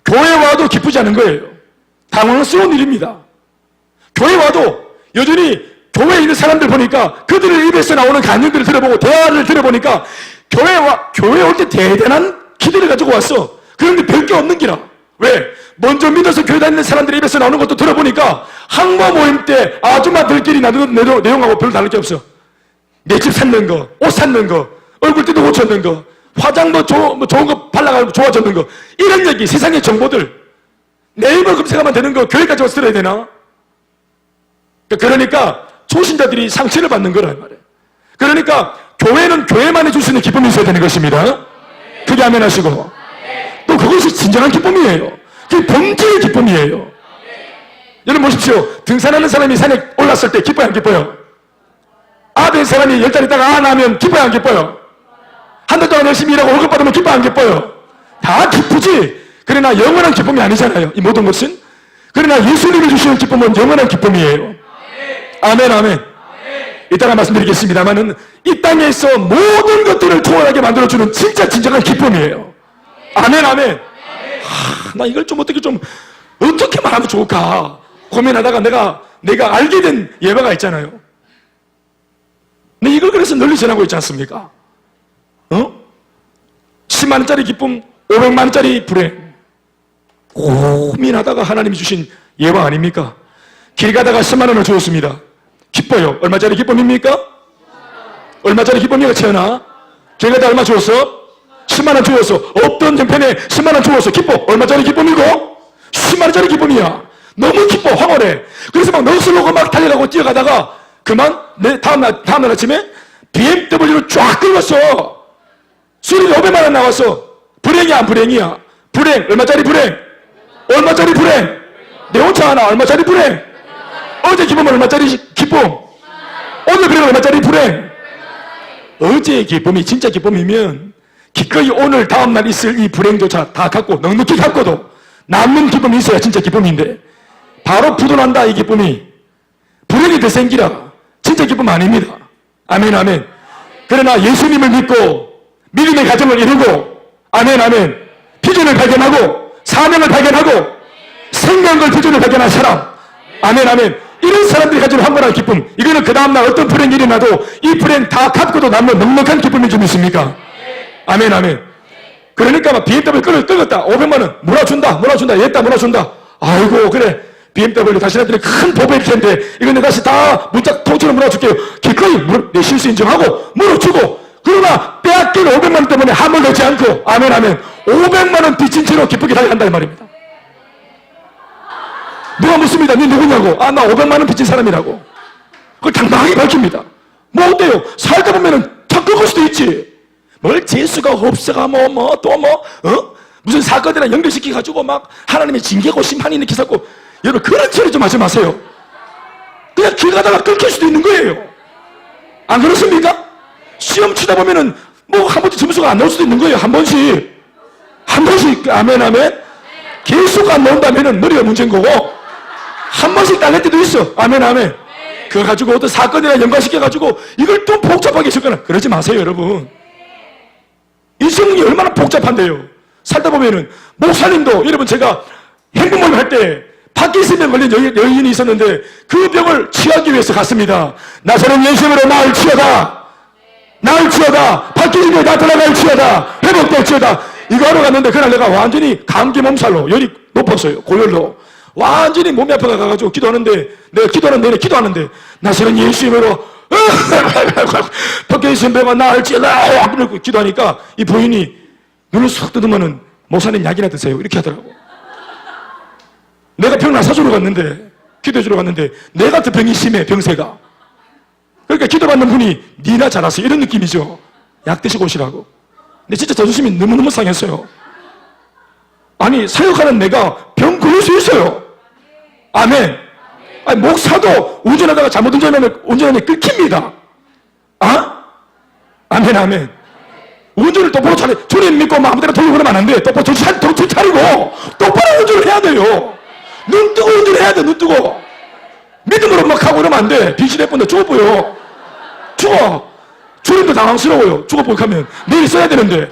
교회 와도 기쁘지 않은 거예요. 당황스러운 일입니다. 교회 와도 여전히 교회에 있는 사람들 보니까 그들의 입에서 나오는 간증들을 들어보고 대화를 들어보니까 교회 올 때 대단한 기대를 가지고 왔어. 그런데 별게 없는 기라. 왜? 먼저 믿어서 교회 다니는 사람들의 입에서 나오는 것도 들어보니까 항모 모임 때 아줌마들끼리 나누는 내용하고 별로 다를 게 없어. 내 집 샀는 거, 옷 샀는 거, 얼굴띠도 고쳤는 거, 화장 좋은 거 발라가지고 좋아졌는 거, 이런 얘기, 세상의 정보들 네이버 검색하면 되는 거 교회까지 와서 들어야 되나? 그러니까 초신자들이 상처를 받는 거란 말이에요. 그러니까 교회는 교회만 해줄 수 있는 기쁨이 있어야 되는 것입니다. 그게 아멘 하시고 또 그것이 진정한 기쁨이에요. 그게 본질의 기쁨이에요. 여러분 보십시오. 등산하는 사람이 산에 올랐을 때 기뻐요 안 기뻐요? 된 사람이 10달 있다가 나면 기뻐요 안 기뻐요? 한 달 동안 열심히 일하고 월급 받으면 기뻐요 안 기뻐요? 다 기쁘지. 그러나 영원한 기쁨이 아니잖아요, 이 모든 것은. 그러나 예수님이 주시는 기쁨은 영원한 기쁨이에요. 아멘 아멘. 이따가 말씀드리겠습니다만은 이 땅에서 모든 것들을 초월하게 만들어주는 진짜 진정한 기쁨이에요. 아멘 아멘. 나 이걸 좀 어떻게 말하면 좋을까 고민하다가 내가 알게 된 예화가 있잖아요. 근데 이걸 그래서 널리 전하고 있지 않습니까? 10만 원짜리 기쁨, 500만 원짜리 불행. 고민하다가 하나님이 주신 예방 아닙니까? 길 가다가 10만 원을 주었습니다. 기뻐요. 얼마짜리 기쁨입니까? 얼마짜리 기쁨이가 채연아? 길 가다가 얼마 주었어? 10만 원 주었어. 없던 형편에 10만 원 주었어. 기뻐. 얼마짜리 기쁨이고? 10만 원짜리 기쁨이야. 너무 기뻐. 황홀해. 그래서 막 넋을 막 달려가고 뛰어가다가 그만 다음날 아침에 BMW를 쫙 끌었어. 수리비 500만 원 나왔어. 불행이야 안 불행이야? 불행. 얼마짜리 불행? 얼마짜리 불행? 내 옷차 하나 얼마짜리 불행? 어제 기쁨은 얼마짜리 기쁨? 오늘 불행 얼마짜리 불행? 어제의 기쁨이 진짜 기쁨이면 기꺼이 오늘 다음날 있을 이 불행조차 다 갖고 넉넉히 갖고도 남는 기쁨이 있어야 진짜 기쁨인데 바로 부도난다 이 기쁨이. 불행이 더 생기라 진짜 기쁨 아닙니다. 아멘 아멘. 그러나 예수님을 믿고 믿음의 가정을 이루고 아멘 아멘 비전을 발견하고 사명을 발견하고 생명을 비전을 발견한 사람 아멘 아멘 이런 사람들이 가지는 황홀한 기쁨 이거는 그 다음날 어떤 불행이 일어나도 이 불행 다 갚고도 남는 넉넉한 기쁨이 좀 있습니까? 아멘 아멘. 그러니까 막 BMW 끌었다 500만 원 몰아준다 얘다 몰아준다. 아이고 그래 BMW 당신한테는 큰 보배일 텐데 이거 내가 다시 다 문짝 통째로 몰아줄게요. 기꺼이 내 실수 인정하고 물어주고 그러나 빼앗긴 500만 원 때문에 함을 넣지 않고 아멘 아멘 500만 원 빚진 채로 기쁘게 달려간다 이 말입니다. 누가 묻습니다. 네 누구냐고. 아 나 500만 원 빚진 사람이라고. 그걸 당당하게 밝힙니다. 뭐 어때요? 살다 보면은 다 꺾을 수도 있지. 뭘 재수가 없어가 무슨 사건이랑 연결시켜가지고 막 하나님의 징계고 심판이 이렇게 쌓고 여러분 그런 처리 좀 하지 마세요. 그냥 길 가다가 끊길 수도 있는 거예요. 안 그렇습니까? 시험 치다 보면은 뭐 한 번도 점수가 안 나올 수도 있는 거예요. 한 번씩 아멘 아멘. 계속 안 나온다면은 머리가 문제인 거고 한 번씩 딸릴 때도 있어. 아멘 아멘. 그거 가지고 어떤 사건이랑 연관시켜가지고 이걸 또 복잡하게 했거나 그러지 마세요 여러분. 인생이 얼마나 복잡한데요. 살다 보면은 목사님도 여러분 제가 행복모임 할 때 파킨슨병 걸린 여인이 있었는데 그 병을 치유하기 위해서 갔습니다. 나사렛 예수님으로 나을 치유하다 파킨슨병이 나타나갈 치유하다 회복될 치유하다 이거 하러 갔는데 그날 내가 완전히 감기 몸살로 열이 높았어요. 고열로 완전히 몸이 아파가 가지고 기도하는데 내가 기도하는 내내 기도하는데 나사렛 예수님으로 파킨슨병아 나을 치유하다 그러고 기도하니까 이 부인이 눈을 쏙 뜯으면은 목사님 약이나 드세요 이렇게 하더라고. 내가 병 나사주러 갔는데 기도해주러 갔는데 내 같은 병이 심해 병세가. 그러니까 기도받는 분이 니나 잘하세요 이런 느낌이죠. 약 드시고 오시라고. 근데 진짜 자존심이 너무너무 상했어요. 아니 사역하는 내가 병 걸릴 수 있어요. 아멘. 아니 목사도 운전하다가 잘못 운전하면 끊깁니다. 아멘 아멘. 운전을 똑바로 차려. 주님 믿고 아무데나 돌리고 그러면 안 돼. 똑바로 정신 차리고 똑바로 운전을 해야 돼요. 눈 뜨고 운전해야 돼. 눈 뜨고 믿음으로 막 하고 그러면 안 돼. 빙신해 본다 죽어 보여. 죽어. 주님도 당황스러워요. 죽어 보고 하면 내일 써야 되는데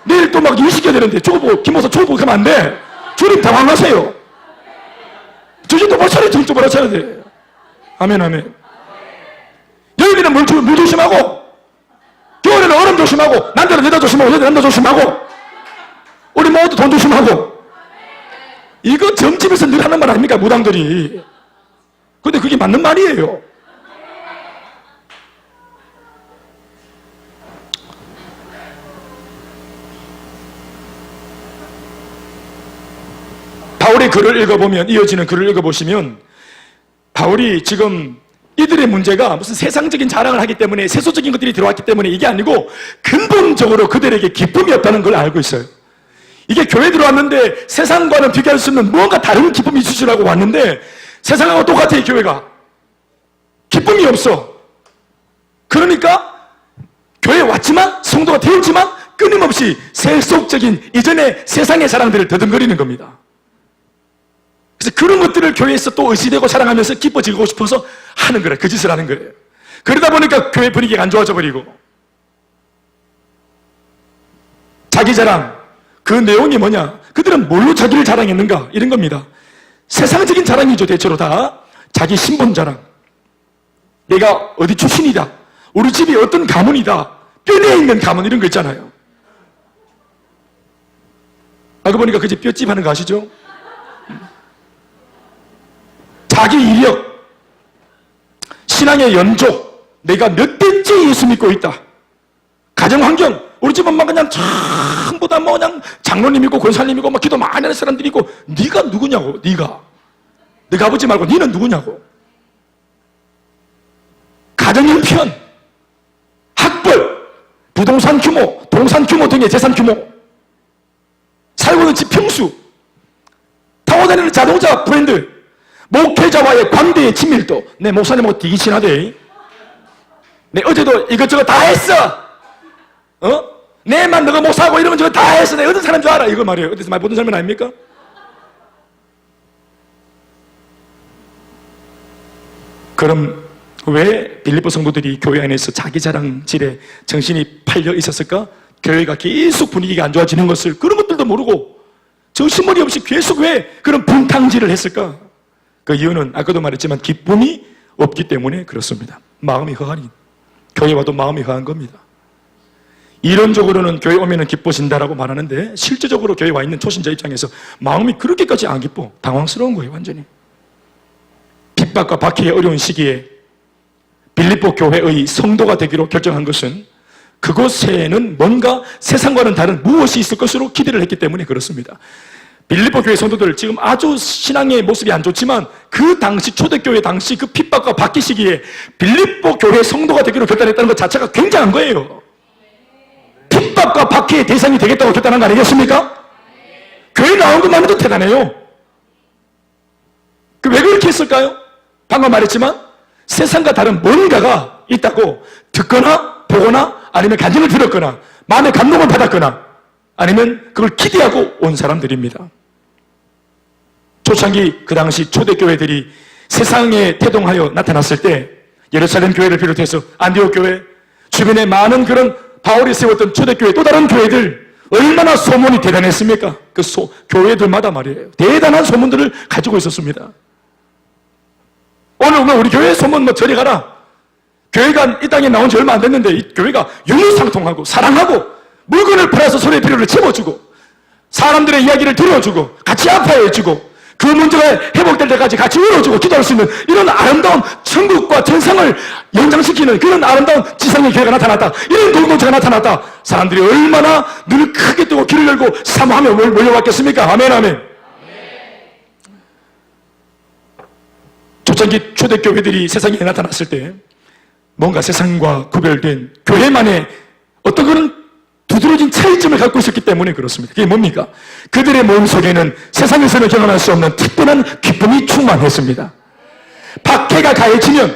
내일 또 막 일시켜야 되는데 죽어 보고 김목사 죽어 보고 하면 안 돼. 주님 당황하세요. 정신 똑바로 차려. 정신 똑바로 차려야 돼. 아멘 아멘. 여기는 물 조심하고 겨울에는 얼음 조심하고 남자는 여자 조심하고 여자는 남자 조심하고 우리 모두 돈 조심하고 이거 점집에서 늘 하는 말 아닙니까 무당들이. 근데 그게 맞는 말이에요. 바울의 글을 읽어보면 이어지는 글을 읽어보시면 바울이 지금 이들의 문제가 무슨 세상적인 자랑을 하기 때문에 세속적인 것들이 들어왔기 때문에 이게 아니고 근본적으로 그들에게 기쁨이 없다는 걸 알고 있어요. 이게 교회 들어왔는데 세상과는 비교할 수 없는 뭔가 다른 기쁨이 있으시라고 왔는데 세상하고 똑같아. 이 교회가 기쁨이 없어. 그러니까 교회에 왔지만 성도가 되었지만 끊임없이 세속적인 이전의 세상의 자랑들을 더듬거리는 겁니다. 그래서 그런 것들을 교회에서 또 의지되고 자랑하면서 기뻐지고 싶어서 하는 거예요. 그 짓을 하는 거예요. 그러다 보니까 교회 분위기가 안 좋아져 버리고 자기 자랑 그 내용이 뭐냐? 그들은 뭘로 자기를 자랑했는가? 이런 겁니다. 세상적인 자랑이죠. 대체로 다 자기 신분 자랑. 내가 어디 출신이다. 우리 집이 어떤 가문이다. 뼈에 있는 가문 이런 거 있잖아요. 알고 보니까 그제 뼈집 하는 거 아시죠? 자기 이력, 신앙의 연족, 내가 몇 대째 예수 믿고 있다. 가정 환경, 우리 집은 막 그냥 전부 다 뭐 그냥 장로님이고 권사님이고 막 기도 많이 하는 사람들이고, 네가 누구냐고. 네가 아버지 말고 네는 누구냐고. 가정 형편, 학벌, 부동산 규모, 동산 규모 등의 재산 규모, 살고 있는 집 평수, 타고 다니는 자동차 브랜드, 목회자와의 관계의 친밀도. 내 목사님하고 되게 친하대. 내 어제도 이것저것 다 했어. 내만 너가 목사하고 이러면 저거 다 했어. 내 어떤 사람 줄 알아. 이거 말이에요. 어디서 많이 보던 사람 아닙니까? 그럼 왜 빌립보 성도들이 교회 안에서 자기 자랑질에 정신이 팔려 있었을까? 교회가 계속 분위기가 안 좋아지는 것을, 그런 것들도 모르고 정신머리 없이 계속 왜 그런 분탕질을 했을까? 그 이유는 아까도 말했지만 기쁨이 없기 때문에 그렇습니다. 마음이 허하니, 교회 와도 마음이 허한 겁니다. 이론적으로는 교회 오면은 기뻐진다라고 말하는데, 실제적으로 교회 와 있는 초신자 입장에서 마음이 그렇게까지 안 기뻐. 당황스러운 거예요, 완전히. 핍박과 박해의 어려운 시기에 빌립보 교회의 성도가 되기로 결정한 것은 그곳에는 뭔가 세상과는 다른 무엇이 있을 것으로 기대를 했기 때문에 그렇습니다. 빌립보 교회 성도들 지금 아주 신앙의 모습이 안 좋지만, 그 당시 초대교회 당시 그 핍박과 박해 시기에 빌립보 교회 성도가 되기로 결단했다는 것 자체가 굉장한 거예요. 핍박과 박해의 대상이 되겠다고 결단한 거 아니겠습니까? 교회 나온 것만 해도 대단해요. 왜 그렇게 했을까요? 방금 말했지만 세상과 다른 뭔가가 있다고 듣거나 보거나 아니면 간증을 들었거나 마음의 감동을 받았거나 아니면 그걸 기대하고 온 사람들입니다. 초창기 그 당시 초대교회들이 세상에 태동하여 나타났을 때, 예루살렘 교회를 비롯해서 안디옥 교회, 주변에 많은 그런 바울이 세웠던 초대교회 또 다른 교회들, 얼마나 소문이 대단했습니까? 그 교회들마다 말이에요. 대단한 소문들을 가지고 있었습니다. 오늘 우리 교회 소문 뭐 저리 가라. 교회가 이 땅에 나온 지 얼마 안 됐는데 이 교회가 유무상통하고 사랑하고 물건을 팔아서 서로의 필요를 채워주고 사람들의 이야기를 들어주고 같이 아파해주고 그 문제가 회복될 때까지 같이 울어주고 기도할 수 있는 이런 아름다운 천국과 천상을 연장시키는 그런 아름다운 지상의 교회가 나타났다. 이런 공동체가 나타났다. 사람들이 얼마나 눈을 크게 뜨고 귀를 열고 사모하며 몰려왔겠습니까? 아멘, 아멘. 초창기 초대교회들이 세상에 나타났을 때 뭔가 세상과 구별된 교회만의 어떤 그런 두드러진 차이점을 갖고 있었기 때문에 그렇습니다. 그게 뭡니까? 그들의 몸속에는 세상에서는 경험할 수 없는 특별한 기쁨이 충만했습니다. 박해가 가해지면,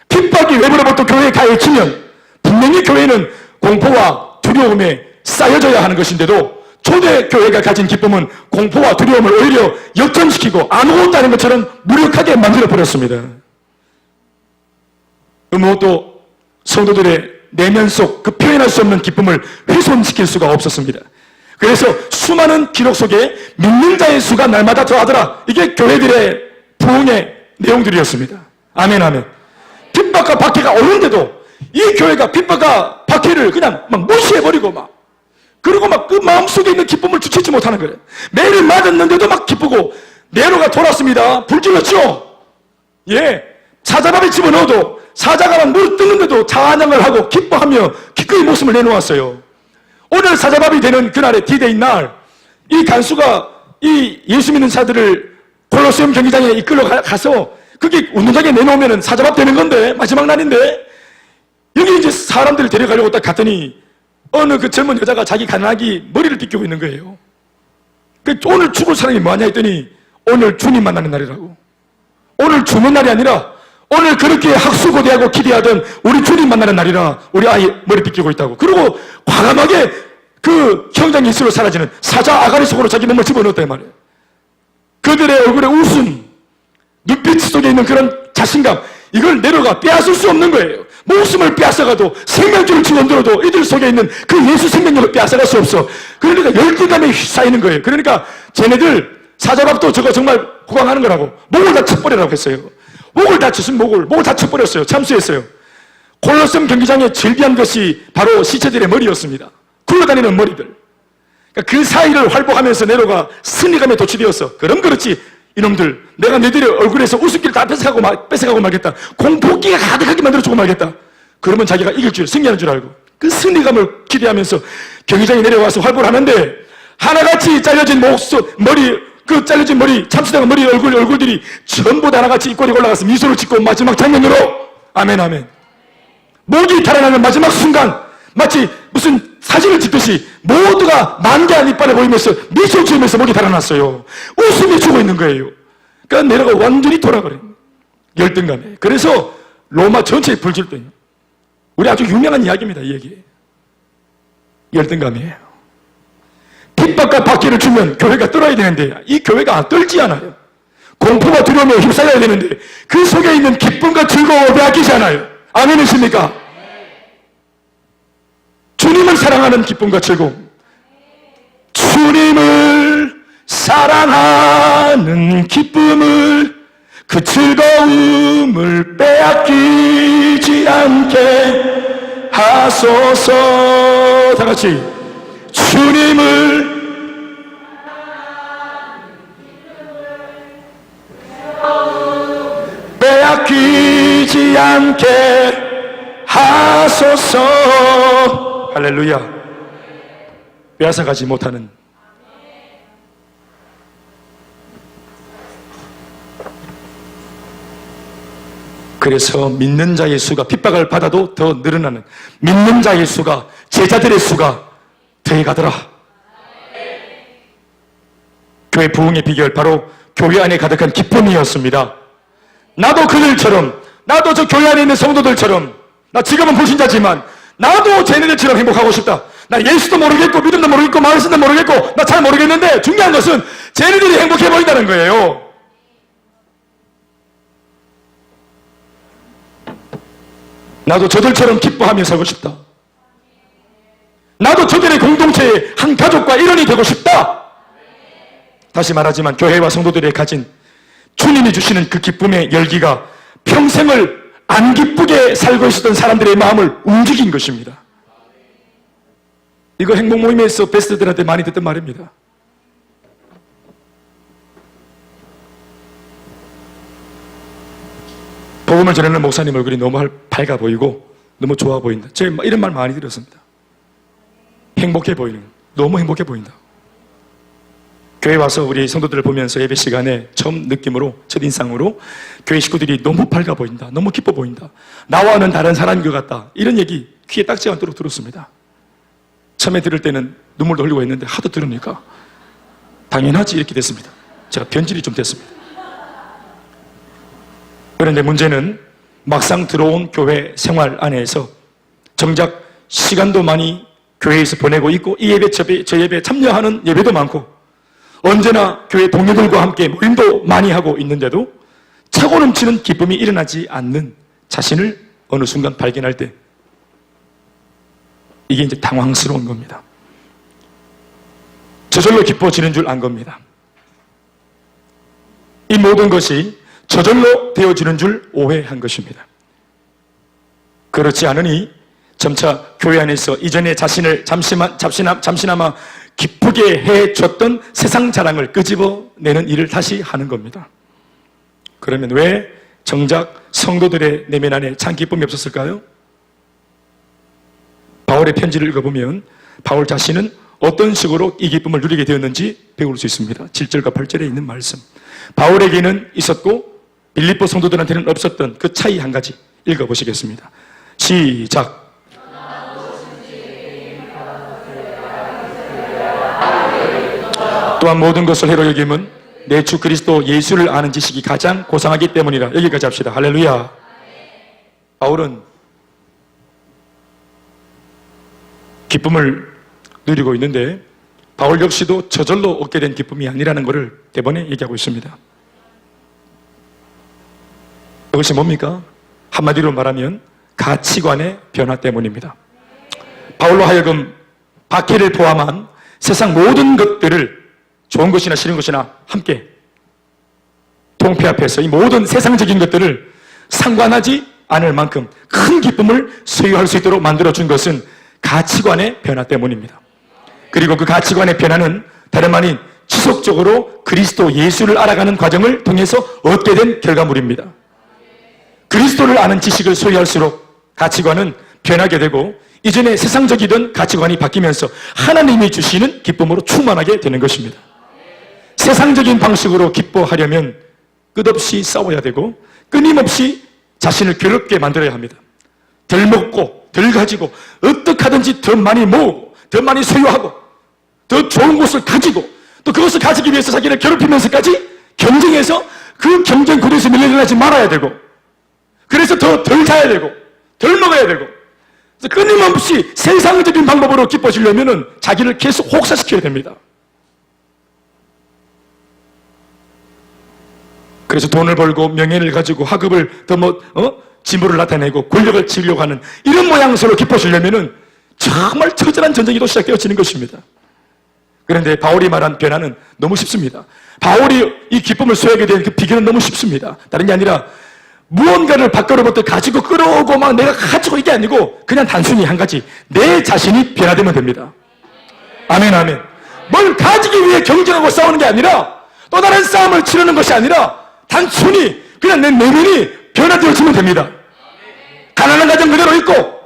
핍박이 외부로부터 교회에 가해지면 분명히 교회는 공포와 두려움에 쌓여져야 하는 것인데도 초대교회가 가진 기쁨은 공포와 두려움을 오히려 역전시키고 아무것도 아닌 것처럼 무력하게 만들어버렸습니다. 무엇도 성도들의 내면 속 그 표현할 수 없는 기쁨을 훼손시킬 수가 없었습니다. 그래서 수많은 기록 속에 믿는 자의 수가 날마다 더하더라. 이게 교회들의 부흥의 내용들이었습니다. 아멘, 아멘. 핍박과 박해가 오는데도 이 교회가 핍박과 박해를 그냥 막 무시해버리고 그리고 그 마음속에 있는 기쁨을 주체치 못하는 거예요. 매를 맞았는데도 막 기쁘고, 네로가 돌았습니다. 불 질렀죠? 예. 사자밥에 집어넣어도 사자가 막 무릎 뜨는데도 찬양을 하고 기뻐하며 기꺼이 모습을 내놓았어요. 오늘 사자밥이 되는 그날의 디데이 날, 이 간수가 이 예수 믿는 자들을 콜로세움 경기장에 이끌러 가서 그게 운동장에 내놓으면 사자밥 되는 건데, 마지막 날인데, 여기 이제 사람들을 데려가려고 딱 갔더니 어느 그 젊은 여자가 자기 가난하기 머리를 빗기고 있는 거예요. 오늘 죽을 사람이 뭐하냐 했더니 오늘 주님 만나는 날이라고. 오늘 죽는 날이 아니라 오늘 그렇게 학수고대하고 기대하던 우리 주님 만나는 날이라 우리 아이 머리 빗기고 있다고. 그리고 과감하게 그 형장 일수로 사라지는 사자 아가리 속으로 자기 몸을 집어넣었단 말이에요. 그들의 얼굴에 웃음, 눈빛 속에 있는 그런 자신감, 이걸 내려가 빼앗을 수 없는 거예요. 목숨을 빼앗아가도 생명줄을 집어들어도 이들 속에 있는 그 예수 생명력을 빼앗아갈 수 없어. 그러니까 열등감에 휩싸이는 거예요. 그러니까 쟤네들 사자밥도 저거 정말 호강하는 거라고 목을 다 쳐버리라고 했어요. 목을 다 쳤으면 목을 다 쳐버렸어요. 참수했어요. 콜로세움 경기장에 즐비한 것이 바로 시체들의 머리였습니다. 굴러다니는 머리들. 그러니까 그 사이를 활보하면서 네로가 승리감에 도취되었어. 그럼 그렇지, 이놈들 내가 너희들의 얼굴에서 웃음기를 다 뺏어가고 말겠다. 공포기가 가득하게 만들어주고 말겠다. 그러면 자기가 이길 줄, 승리하는 줄 알고 그 승리감을 기대하면서 경기장에 내려와서 활보를 하는데, 하나같이 잘려진 그 잘려진 머리, 참수다가 머리, 얼굴들이 전부 다 하나같이 입꼬리 올라가서 미소를 짓고 마지막 장면으로 아멘 아멘. 목이 달아나는 마지막 순간 마치 무슨 사진을 찍듯이 모두가 만개한 이빨에 보이면서 미소를 지으면서 목이 달아났어요. 웃음이 주고 있는 거예요. 그러니까 내려가 완전히 돌아버려요. 열등감에. 그래서 로마 전체에 불질병. 우리 아주 유명한 이야기입니다. 이 얘기. 열등감이에요. 핍박과 박해를 주면 교회가 떨어야 되는데 이 교회가 떨지 않아요. 공포와 두려움에 휩싸여야 되는데 그 속에 있는 기쁨과 즐거움을 빼앗기지 않아요. 아멘이십니까? 주님을 사랑하는 기쁨과 즐거움. 주님을 사랑하는 기쁨을, 그 즐거움을 빼앗기지 않게 하소서. 다 같이 주님을 빼앗기지 않게 하소서. 할렐루야. 빼앗아가지 못하는. 그래서 믿는 자의 수가 핍박을 받아도 더 늘어나는, 믿는 자의 수가, 제자들의 수가 더해가더라. 교회 부흥의 비결, 바로 교회 안에 가득한 기쁨이었습니다. 나도 그들처럼, 나도 저 교회 안에 있는 성도들처럼, 나 지금은 불신자지만 나도 쟤네들처럼 행복하고 싶다. 나 예수도 모르겠고 믿음도 모르겠고 말씀도 모르겠고 나 잘 모르겠는데 중요한 것은 쟤네들이 행복해 보인다는 거예요. 나도 저들처럼 기뻐하며 살고 싶다. 나도 저들의 공동체의 한 가족과 일원이 되고 싶다. 다시 말하지만 교회와 성도들이 가진 주님이 주시는 그 기쁨의 열기가 평생을 안 기쁘게 살고 있었던 사람들의 마음을 움직인 것입니다. 이거 행복 모임에서 베스트들한테 많이 듣던 말입니다. 복음을 전하는 목사님 얼굴이 너무 밝아 보이고 너무 좋아 보인다. 제가 이런 말 많이 들었습니다. 행복해 보이는, 너무 행복해 보인다. 교회 와서 우리 성도들을 보면서 예배 시간에 처음 느낌으로, 첫인상으로 교회 식구들이 너무 밝아 보인다, 너무 기뻐 보인다, 나와는 다른 사람인 것 같다, 이런 얘기 귀에 딱지 않도록 들었습니다. 처음에 들을 때는 눈물도 흘리고 했는데 하도 들으니까 당연하지 이렇게 됐습니다. 제가 변질이 좀 됐습니다. 그런데 문제는 막상 들어온 교회 생활 안에서 정작 시간도 많이 교회에서 보내고 있고 이 예배 저 예배에 참여하는 예배도 많고 언제나 교회 동료들과 함께 모임도 많이 하고 있는데도 차고 넘치는 기쁨이 일어나지 않는 자신을 어느 순간 발견할 때 이게 이제 당황스러운 겁니다. 저절로 기뻐지는 줄 안 겁니다. 이 모든 것이 저절로 되어지는 줄 오해한 것입니다. 그렇지 않으니 점차 교회 안에서 이전에 자신을 잠시나마 기쁘게 해줬던 세상 자랑을 끄집어내는 일을 다시 하는 겁니다. 그러면 왜 정작 성도들의 내면 안에 참 기쁨이 없었을까요? 바울의 편지를 읽어보면 바울 자신은 어떤 식으로 이 기쁨을 누리게 되었는지 배울 수 있습니다. 7절과 8절에 있는 말씀. 바울에게는 있었고 빌립보 성도들한테는 없었던 그 차이 한 가지 읽어보시겠습니다. 시작. 또한 모든 것을 해로 여김은 내 주 그리스도 예수를 아는 지식이 가장 고상하기 때문이라. 여기까지 합시다. 할렐루야. 바울은 기쁨을 누리고 있는데 바울 역시도 저절로 얻게 된 기쁨이 아니라는 것을 대번에 얘기하고 있습니다. 이것이 뭡니까? 한마디로 말하면 가치관의 변화 때문입니다. 바울로 하여금 박해를 포함한 세상 모든 것들을 좋은 것이나 싫은 것이나 함께 통폐합해서 이 모든 세상적인 것들을 상관하지 않을 만큼 큰 기쁨을 소유할 수 있도록 만들어준 것은 가치관의 변화 때문입니다. 그리고 그 가치관의 변화는 다름 아닌 지속적으로 그리스도 예수를 알아가는 과정을 통해서 얻게 된 결과물입니다. 그리스도를 아는 지식을 소유할수록 가치관은 변하게 되고 이전에 세상적이던 가치관이 바뀌면서 하나님이 주시는 기쁨으로 충만하게 되는 것입니다. 세상적인 방식으로 기뻐하려면 끝없이 싸워야 되고 끊임없이 자신을 괴롭게 만들어야 합니다. 덜 먹고 덜 가지고 어떻게 하든지 더 많이 모으고 더 많이 소유하고 더 좋은 것을 가지고 또 그것을 가지기 위해서 자기를 괴롭히면서까지 경쟁해서 그 경쟁 구도에서 밀려나지 말아야 되고 그래서 더 덜 자야 되고 덜 먹어야 되고 그래서 끊임없이 세상적인 방법으로 기뻐지려면 자기를 계속 혹사시켜야 됩니다. 그래서 돈을 벌고 명예를 가지고 학업을 더 진보를 나타내고 권력을 치려고 하는 이런 모양새로 기뻐지려면 정말 처절한 전쟁이 또 시작되어지는 것입니다. 그런데 바울이 말한 변화는 너무 쉽습니다. 바울이 이 기쁨을 소유하게 된 그 비결은 너무 쉽습니다. 다른 게 아니라 무언가를 밖으로부터 가지고 끌어오고 막 내가 가지고 이게 아니고 그냥 단순히 한 가지 내 자신이 변화되면 됩니다. 아멘 아멘. 뭘 가지기 위해 경쟁하고 싸우는 게 아니라 또 다른 싸움을 치르는 것이 아니라 단순히 그냥 내 내면이 변화되어지면 됩니다. 가난한 가정 그대로 있고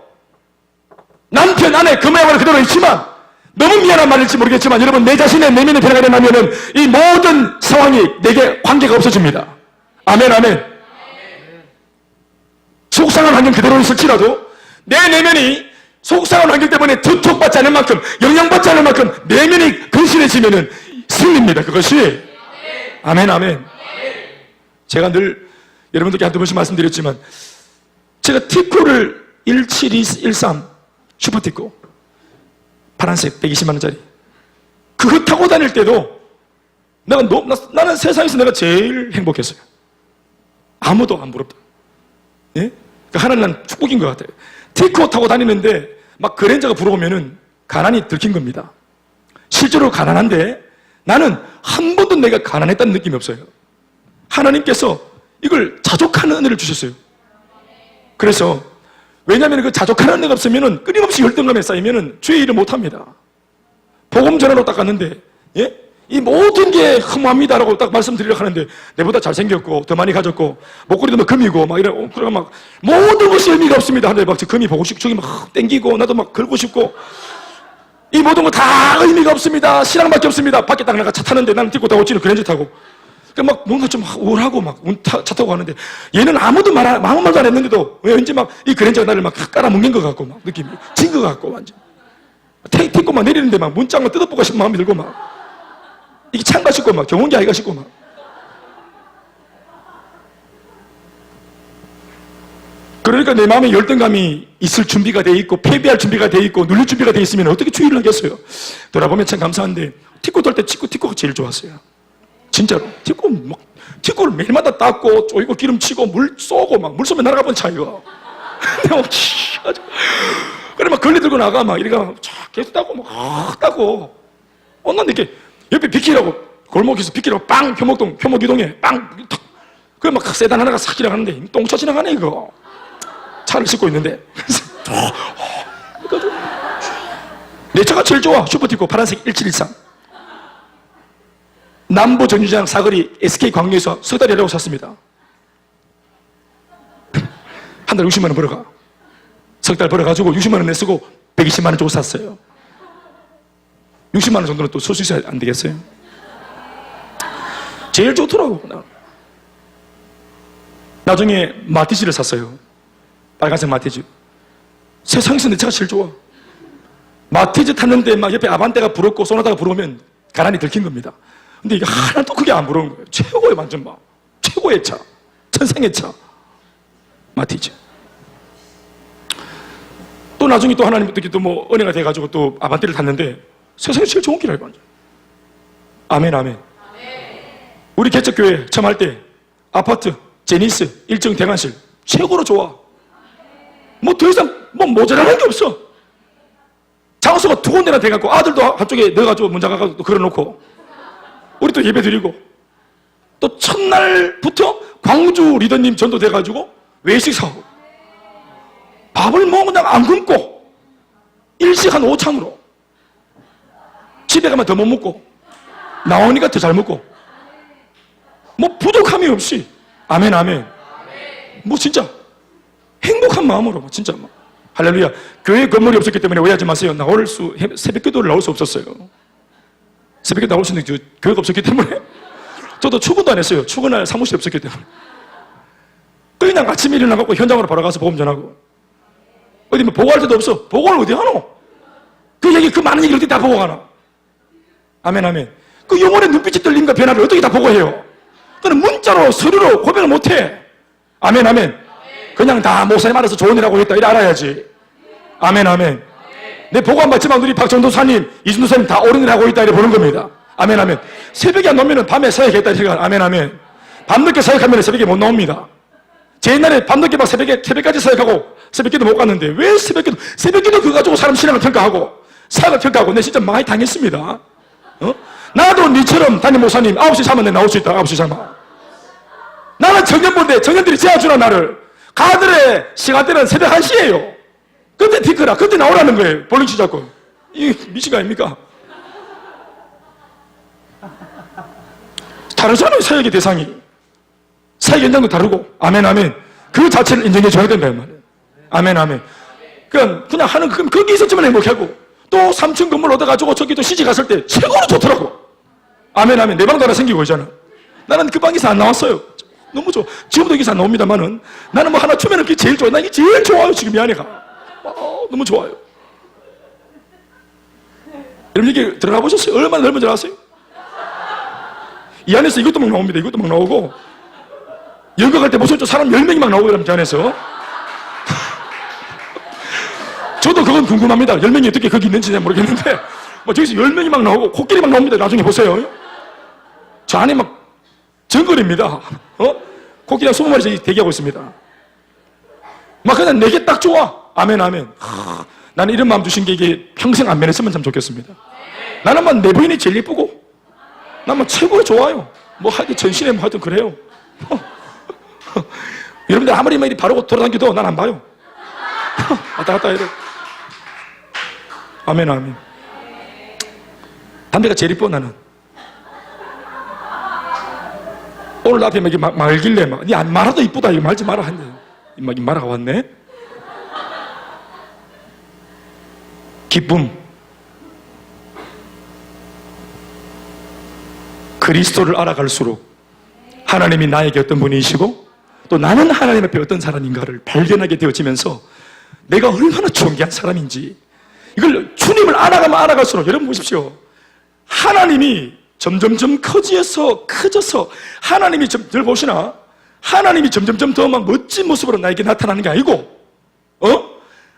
남편 아내 그 모양으로 그대로 있지만 너무 미안한 말일지 모르겠지만 여러분 내 자신의 내면이 변화가 되려면 이 모든 상황이 내게 관계가 없어집니다. 아멘 아멘. 속상한 환경 그대로 있을지라도 내 내면이 속상한 환경 때문에 두통받지 않을 만큼 영향받지 않을 만큼 내면이 근신해지면 승리입니다. 그것이 아멘 아멘. 제가 늘 여러분들께 한두 번씩 말씀드렸지만 제가 티코를 17213 슈퍼티코 파란색 120만 원짜리 그거 타고 다닐 때도 나는 세상에서 내가 제일 행복했어요. 아무도 안 부럽다. 예? 하나는 난 축복인 것 같아요. 티코 타고 다니는데 막 그랜저가 불어오면은 가난이 들킨 겁니다. 실제로 가난한데 나는 한 번도 내가 가난했다는 느낌이 없어요. 하나님께서 이걸 자족하는 은혜를 주셨어요. 그래서 왜냐하면 그 자족하는 은혜가 없으면 끊임없이 열등감에 쌓이면 주의 일을 못합니다. 복음 전하러 딱 갔는데 예? 이 모든 게 허무합니다라고 딱 말씀드리려고 하는데 내보다 잘생겼고 더 많이 가졌고 목걸이도 막 금이고 막 이래 그러고 막 모든 것이 의미가 없습니다. 하는데 막 금이 보고 싶고 저기 막 땡기고 나도 막 걸고 싶고 이 모든 거 다 의미가 없습니다. 신앙밖에 없습니다. 밖에 딱 나가 차 타는데 나는 딛고 타고 지는 그랜저 타고 막 뭔가 좀 우울하고 막 차 타고 가는데 얘는 아무도 아무 말도 안 했는데도 왠지 막 이 그랜저가 나를 막 깔아뭉갠 것 같고 막 느낌이 진 것 같고 완전 딛고 막 내리는데 막 문짝만 뜯어보고 싶은 마음이 들고 막 이게 창가 싶고 막 경운기 아이가 싶고 막 그러니까 내 마음에 열등감이 있을 준비가 돼 있고 패배할 준비가 돼 있고 눌릴 준비가 돼 있으면 어떻게 주의를 하겠어요. 돌아보면 참 감사한데 티코 돌 때 티코가 제일 좋았어요. 진짜로 티코를 매일마다 닦고 쪼이고 기름 치고 물 쏘고 막 물 쏘면 날아가 본 차이가 그래 막 걸레 들고 나가 막 이래가 계속 닦고 막 닦고 난 이렇게 옆에 비키라고 골목에서 비키라고 빵 표목 이동에 빵 탁 그래 막 세단 하나가 싹 지나가는데 똥차 지나가네 이거 차를 싣고 있는데 내 차가 제일 좋아. 슈퍼티코 파란색 1713 남부 정류장 사거리 SK 광역에서 석 달이 하려고 샀습니다. 한 달 60만 원 벌어가 석 달 벌어가지고 60만 원 내쓰고 120만 원 주고 샀어요. 60만 원 정도는 또 쓸 수 있어야 안 되겠어요? 제일 좋더라고. 나중에 마티즈를 샀어요. 빨간색 마티즈. 세상에서 내 차가 제일 좋아. 마티즈 탔는데 막 옆에 아반떼가 부럽고 소나타가 부러우면 가난이 들킨 겁니다. 근데 이게 하나도 그게 안 부러운 거예요. 최고의 완전 막 최고의 차, 천상의 차 마티즈. 또 나중에 또 하나님 또 뭐 은혜가 돼가지고 또 아반떼를 탔는데 세상에 제일 좋은 길이에요 완전. 아멘 아멘. 우리 개척교회 처음 할 때 아파트, 제니스, 1층 대관실 최고로 좋아. 뭐 더 이상 뭐 모자라는 게 없어. 장소가 두 군데나 돼갖고 아들도 한쪽에 넣어가지고 문 잠가가지고 또 걸어놓고 우리 또 예배 드리고 또 첫날부터 광주 리더님 전도 돼가지고 외식 사고 밥을 뭐 그냥 안 굶고 일식 한 5찬으로 집에 가면 더 못 먹고 나오니까 더 잘 먹고 뭐 부족함이 없이 아멘 아멘 뭐 진짜 행복한 마음으로 진짜 뭐 할렐루야. 교회 건물이 없었기 때문에 오해하지 마세요. 새벽 기도를 나올 수 없었어요. 새벽 기도 나올 수 있는 교회가 없었기 때문에 저도 출근도 안 했어요. 출근할 사무실이 없었기 때문에 그냥 아침에 일어나갖고 현장으로 바로 가서 복음 전하고 어디 뭐 보고할 데도 없어. 보고를 어디 하노? 그 많은 얘기를 어떻게 다 보고 가나? 아멘 아멘. 그 영혼의 눈빛이 떨림과 변화를 어떻게 다 보고해요? 그는 문자로 서류로 고백을 못해. 아멘 아멘. 그냥 다 목사님 알아서 좋은 일하고 있다 이래 알아야지. 아멘 아멘. 내 보고 안 받지만 우리 박정도사님 이준도사님 다 옳은 일 하고 있다 이래 보는 겁니다. 아멘 아멘. 새벽에 안 나오면 밤에 사역했다 이래. 아멘 아멘. 밤늦게 사역하면 새벽에 못 나옵니다. 제 옛날에 밤늦게 막 새벽까지 사역하고 새벽기도 못 갔는데 왜 새벽기도 그거 가지고 사람 신앙을 평가하고 사역을 평가하고 내 진짜 많이 당했습니다. 나도 니처럼 담임 목사님 9시 자면 내 나올 수 있다. 9시 자면 나는 청년본데 청년들이 재워주나 나를 가들의 시간대는 새벽 1시예요. 그때 디크라 그때 나오라는 거예요. 볼링치 잡고 이 미친 거 아닙니까? 다르잖아요. 사역의 대상이 사역 현장도 다르고 아멘 아멘. 그 자체를 인정해 줘야 된다 이 말이에요. 아멘 아멘. 그냥 하는 거기 있었지만 행복하고 또 3층 건물 얻어가지고 저기 또 시집 갔을 때 최고로 좋더라고. 아멘 아멘. 내 방도 하나 생기고 있잖아. 나는 그 방에서 안 나왔어요. 너무 좋아. 지금도 여기서 안 나옵니다만은 나는 뭐 하나 주면 그게 제일 좋아요. 나 이게 제일 좋아요. 지금 이 안에가 너무 좋아요. 여러분 여기 들어가 보셨어요? 얼마나 넓은 줄 아세요? 이 안에서 이것도 막 나옵니다. 이것도 막 나오고 연극할 때 보셨죠? 사람 10명이 막 나오고 그러면 그 안에서 저도 그건 궁금합니다. 10명이 어떻게 거기 있는지 잘 모르겠는데 뭐 저기서 10명이 막 나오고 코끼리 막 나옵니다. 나중에 보세요. 저 안에 막 정글입니다. 코끼리 한 20마리 대기하고 있습니다. 막 그냥 내게 딱 좋아. 아멘 아멘. 나는 이런 마음 주신 게 이게 평생 안 변했으면 참 좋겠습니다. 나는 막 내 부인이 제일 예쁘고 난 막 최고로 좋아요. 뭐 하여튼 전신에 뭐 하여튼 그래요. 여러분들 아무리 막 바르고 돌아다니도 난 안 봐요. 왔다 갔다 이래. 아멘 아멘. 담배가 제일 이뻐 나는. 오늘 앞에 막 말길래 니 안 말아도 이쁘다 이거 말지 마라 한대. 막 말아가 왔네. 기쁨. 그리스도를 알아갈수록 하나님이 나에게 어떤 분이시고 또 나는 하나님 앞에 어떤 사람인가를 발견하게 되어지면서 내가 얼마나 존귀한 사람인지 이걸 주님을 알아가면 알아갈수록 여러분 보십시오. 하나님이 점점점 커져서 하나님이 늘 보시나 하나님이 점점점 더 막 멋진 모습으로 나에게 나타나는 게 아니고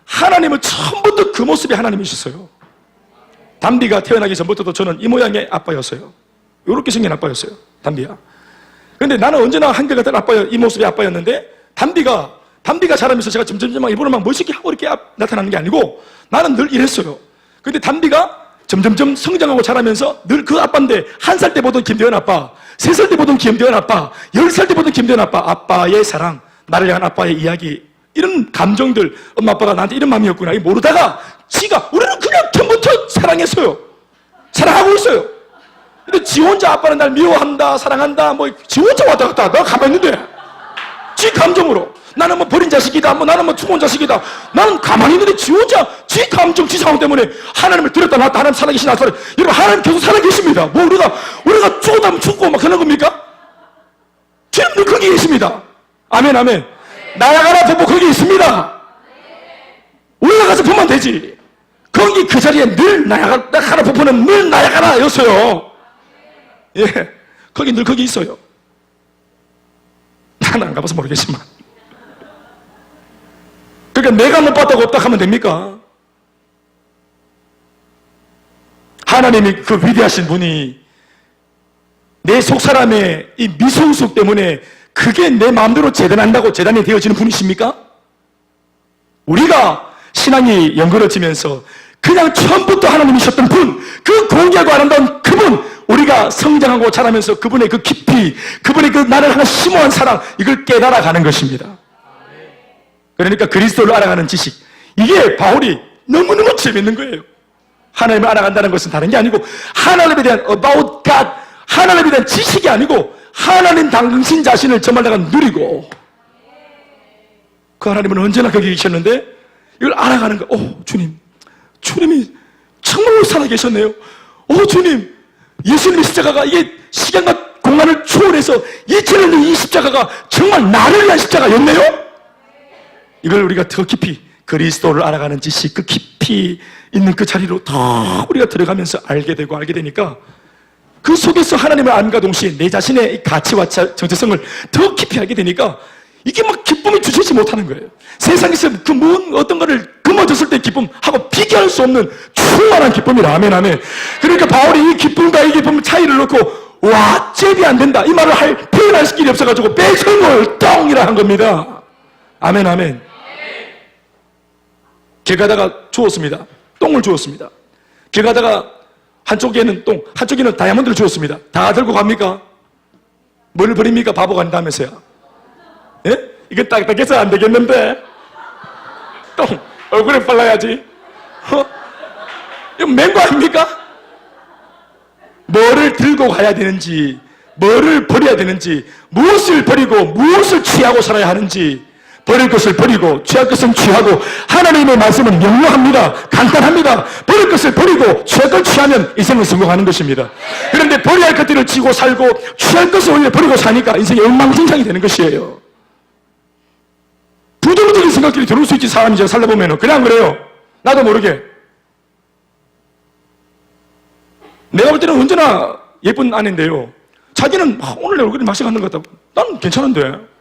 하나님은 처음부터 그 모습이 하나님이셨어요. 담비가 태어나기 전부터도 저는 이 모양의 아빠였어요. 이렇게 생긴 아빠였어요. 담비야. 근데 나는 언제나 한결같은 아빠야, 이 모습의 아빠였는데 담비가 자라면서 제가 점점점 일부러 막 멋있게 하고 이렇게 나타나는 게 아니고 나는 늘 이랬어요. 근데 담비가 점점점 성장하고 자라면서 늘 그 아빠인데 1살 때 보던 김대현 아빠, 3살 때 보던 김대현 아빠, 10살 때 보던 김대현 아빠, 아빠의 사랑, 나를 향한 아빠의 이야기 이런 감정들 엄마 아빠가 나한테 이런 마음이었구나 이 모르다가 우리는 그냥 처음부터 사랑했어요. 사랑하고 있어요. 근데 지 혼자 아빠는 날 미워한다 사랑한다 뭐 지 혼자 왔다 갔다 내가 가만히 있는데 지 감정으로 나는 뭐 버린 자식이다 뭐 나는 뭐 죽은 자식이다 나는 가만히 있는데 지 혼자 지 감정 지 상황 때문에 하나님을 들었다 놨다 하나님 살아계시나 여러분 하나님 계속 살아계십니다. 뭐 우리가 죽어다면 죽고 막 그런 겁니까? 주님 늘 거기 계십니다. 아멘 아멘. 나야가라 보고 거기 있습니다. 올라가서 보면 되지. 거기 그 자리에 늘 나야가라 보고는 늘 나야가라 였어요. 예, 거기 늘 거기 있어요. 나는 안 가봐서 모르겠지만 그러니까 내가 못 봤다고 없다 하면 됩니까? 하나님이 그 위대하신 분이 내 속사람의 이 미성숙 때문에 그게 내 마음대로 재단한다고 재단이 되어지는 분이십니까? 우리가 신앙이 연결해지면서 그냥 처음부터 하나님이셨던 분, 그 공개하고 아름다운 그분, 우리가 성장하고 자라면서 그분의 그 깊이, 그분의 그 나를 향한 심오한 사랑, 이걸 깨달아가는 것입니다. 그러니까 그리스도를 알아가는 지식. 이게 바울이 너무너무 재밌는 거예요. 하나님을 알아간다는 것은 다른 게 아니고 하나님에 대한 about God, 하나님에 대한 지식이 아니고 하나님 당신 자신을 정말 내가 누리고, 그 하나님은 언제나 거기 계셨는데 이걸 알아가는 거. 주님이 정말 살아계셨네요. 주님, 예수님의 십자가가 이게 시간과 공간을 초월해서 2000년 전 이 십자가가 정말 나를 위한 십자가였네요. 이걸 우리가 더 깊이 그리스도를 알아가는 지식, 그 깊이 있는 그 자리로 더 우리가 들어가면서 알게 되니까 그 속에서 하나님을 알과 동시에 내 자신의 가치와 정체성을 더 깊이 알게 되니까 이게 막 기쁨이 주체지 못하는 거예요. 세상에서 어떤 거를 금어졌을 때 기쁨하고 비교할 수 없는 충만한 기쁨이라. 아멘, 아멘. 그러니까 바울이 이 기쁨과 이 기쁨 차이를 놓고 와, 잽이 안 된다 이 말을 표현할 길이 없어가지고 배설물 똥이라 한 겁니다. 아멘, 아멘. 길 가다가 주웠습니다. 똥을 주웠습니다. 길 가다가 한쪽에는 똥, 한쪽에는 다이아몬드를 주웠습니다. 다 들고 갑니까? 뭘 버립니까? 바보가 아니다면서요. 예? 이건 딱딱해서 안 되겠는데. 똥 얼굴에 발라야지. 이거 맹고 아닙니까? 뭐를 들고 가야 되는지, 뭐를 버려야 되는지, 무엇을 버리고 무엇을 취하고 살아야 하는지, 버릴 것을 버리고 취할 것은 취하고, 하나님의 말씀은 명료합니다. 간단합니다. 버릴 것을 버리고 취할 걸 취하면 인생은 성공하는 것입니다. 그런데 버려야 할 것들을 지고 살고 취할 것을 오히려 버리고 사니까 인생이 엉망진창이 되는 것이에요. 부정적인 생각들이 들어올 수 있지. 사람이 제가 살다 보면은. 그냥 그래요. 나도 모르게. 내가 볼 때는 언제나 예쁜 아내인데요, 자기는 오늘 내 얼굴이 맛이 가는 것 같다고. 난 괜찮은데.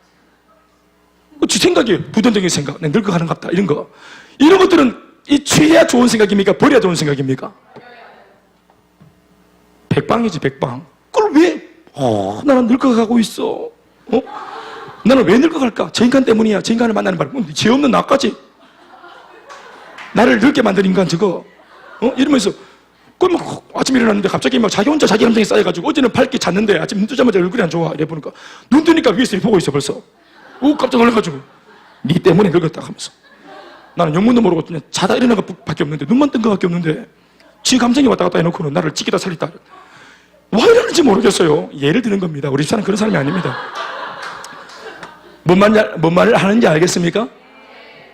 지 생각이 부정적인 생각, 내 늙어가는 것 같다, 이런 것들은 이 취해야 좋은 생각입니까? 버려야 좋은 생각입니까? 백방이지, 백방. 그걸 왜 나는 늙어가고 있어? 나는 왜 늙어갈까? 저 인간 때문이야. 저 인간을 만나는 바람. 죄 없는 나까지 나를 늙게 만든 인간 저거. 이러면서 아침에 일어났는데 갑자기 막 자기 혼자 자기 감정이 쌓여가지고 어제는 밝게 잤는데 아침 눈 뜨자마자 얼굴이 안 좋아. 이래 보니까 눈 뜨니까 위에서 보고 있어 벌써. 깜짝 놀라가지고 니 때문에 늙었다 하면서. 나는 영문도 모르고 그냥 자다 일어난 것밖에 없는데, 눈만 뜬 것밖에 없는데 지 감정이 왔다 갔다 해놓고는 나를 찌기다 살리다. 왜 이러는지 모르겠어요. 예를 드는 겁니다. 우리 집사는 그런 사람이 아닙니다. 뭔 말을 하는지 알겠습니까?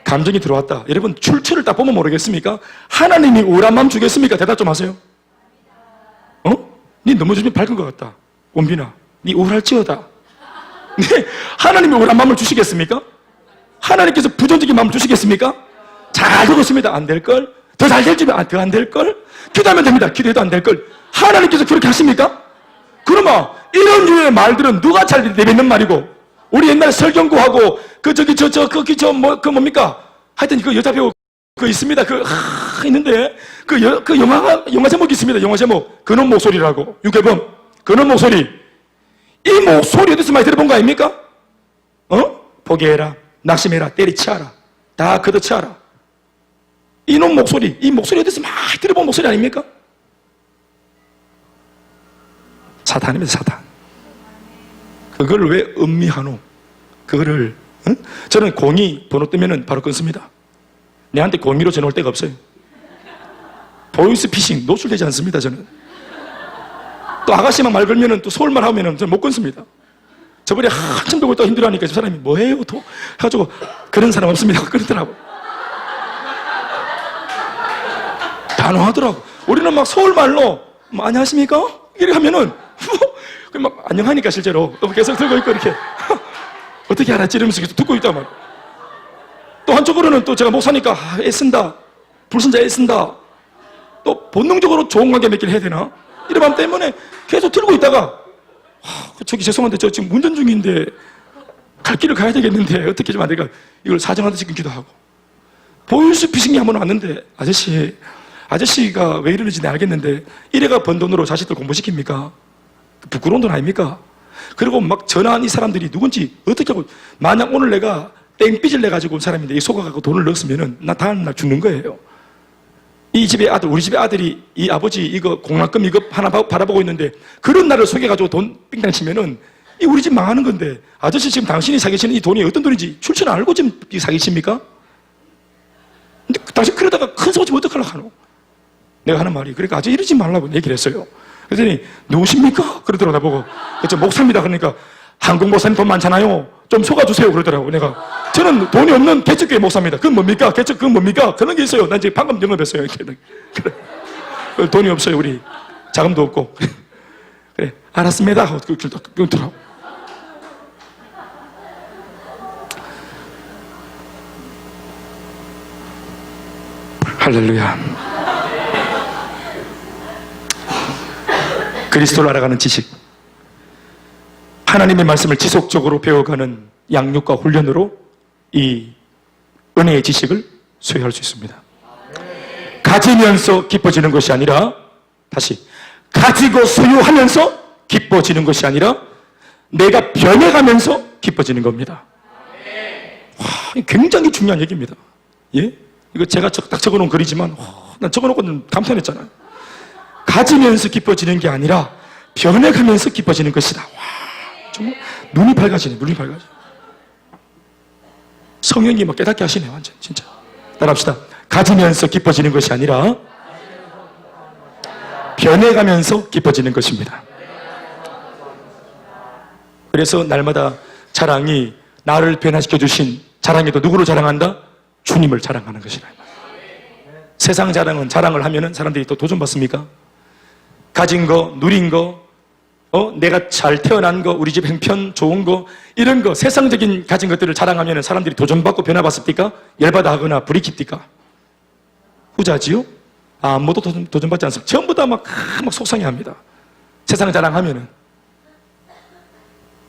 감정이 들어왔다. 여러분 출처를 딱 보면 모르겠습니까? 하나님이 우울한 마음 주겠습니까? 대답 좀 하세요. 니 너무 좀 밝은 것 같다. 원빈아, 니 우울할지어다. 네, 하나님이 우울한 마음을 주시겠습니까? 하나님께서 부정적인 마음을 주시겠습니까? 잘 되겠습니다. 안 될걸? 더 잘 될지면 더 안 될걸? 기도하면 됩니다. 기도해도 안 될걸? 하나님께서 그렇게 하십니까? 그러면 이런 류의 말들은 누가 잘 내뱉는 말이고, 우리 옛날에 설경구하고 뭡니까? 하여튼 그 여자 배우 있습니다. 있는데 영화 제목이 있습니다. 영화 제목 그놈 목소리라고. 유괴범 그놈 목소리. 이 목소리 어디서 많이 들어본 거 아닙니까? 포기해라, 낙심해라, 때리치아라, 다 걷어치아라. 이놈 목소리, 이 목소리 어디서 많이 들어본 목소리 아닙니까? 사탄입니다. 사탄. 그걸 왜 음미하노? 그거를 저는 공이 번호 뜨면은 바로 끊습니다. 내한테 공미로 전화 올 데가 없어요. 보이스피싱 노출되지 않습니다. 저는 또 아가씨만 말 걸면은 또 서울말 하면은 저는 못 끊습니다. 저번에 한참 보고 또 힘들어하니까 저 사람이 뭐해요? 또 해가지고 그런 사람 없습니다. 그러더라고. 단호하더라고. 우리는 막 서울말로 안녕하십니까? 이렇게 하면은 막 안녕하니까 실제로 또 계속 들고 있고 이렇게 어떻게 알았지? 이러면서 계속 듣고 있단 말이야. 또 한쪽으로는 또 제가 목사니까 애쓴다, 불신자 애쓴다, 또 본능적으로 좋은 관계 맺기를 해야 되나? 이런 마음 때문에 계속 들고 있다가 저기 죄송한데 저 지금 운전 중인데 갈 길을 가야 되겠는데 어떻게 좀 안 될까? 이걸 사정하듯이 끊기도 하고. 보이스피싱이 한번 왔는데 아저씨가 왜 이러는지 내가 알겠는데 이래가 번 돈으로 자식들 공부시킵니까? 부끄러운 돈 아닙니까? 그리고 막 전화한 이 사람들이 누군지 어떻게 하고, 만약 오늘 내가 땡빚을 내가지고 온 사람인데 이 속아가고 돈을 넣었으면은 나 다음 날 죽는 거예요. 이 집의 아들, 우리 집의 아들이 이 아버지 이거 공락금 이거 하나 바라보고 있는데 그런 날을 속여가지고 돈 삥땅 치면은 이 우리 집 망하는 건데 아저씨 지금 당신이 사귀시는 이 돈이 어떤 돈인지 출처 알고 지금 사귀십니까? 근데 당신 그러다가 큰 소리 어떡하려고 하노? 내가 하는 말이 그러니까 아저씨 이러지 말라고 얘기를 했어요. 그랬더니 누구십니까? 그러더라고 나보고. 저 목사입니다. 그러니까 한국 목사님 돈 많잖아요. 좀 속아주세요. 그러더라고. 내가 저는 돈이 없는 개척교회 목사입니다. 그건 뭡니까? 그건 뭡니까? 그런 게 있어요. 난 지금 방금 영업했어요. 그래. 돈이 없어요. 우리 자금도 없고. 그래 알았습니다. 하고 끊더라고. 할렐루야. 그리스도를 알아가는 지식, 하나님의 말씀을 지속적으로 배워가는 양육과 훈련으로 이 은혜의 지식을 소유할 수 있습니다. 가지면서 기뻐지는 것이 아니라, 다시 가지고 소유하면서 기뻐지는 것이 아니라 내가 변해가면서 기뻐지는 겁니다. 와, 굉장히 중요한 얘기입니다. 예? 이거 제가 딱 적어놓은 글이지만 난 적어놓고 감탄했잖아요. 가지면서 기뻐지는 게 아니라 변해가면서 기뻐지는 것이다. 와, 정말 눈이 밝아지네. 눈이 밝아져. 성령이 막 깨닫게 하시네. 완전 진짜. 따라합시다. 가지면서 기뻐지는 것이 아니라 변해가면서 기뻐지는 것입니다. 그래서 날마다 자랑이 나를 변화시켜 주신 자랑이 또 누구를 자랑한다? 주님을 자랑하는 것이라. 세상 자랑을 하면은 사람들이 또 도전받습니까? 가진 거, 누린 거, 내가 잘 태어난 거, 우리 집 행편 좋은 거, 이런 거, 세상적인 가진 것들을 자랑하면 사람들이 도전받고 변화받습니까? 열받아 하거나 불이킵니까? 후자지요? 아무도 도전받지 않습니다. 전부 다 막 속상해 합니다. 세상 자랑하면은.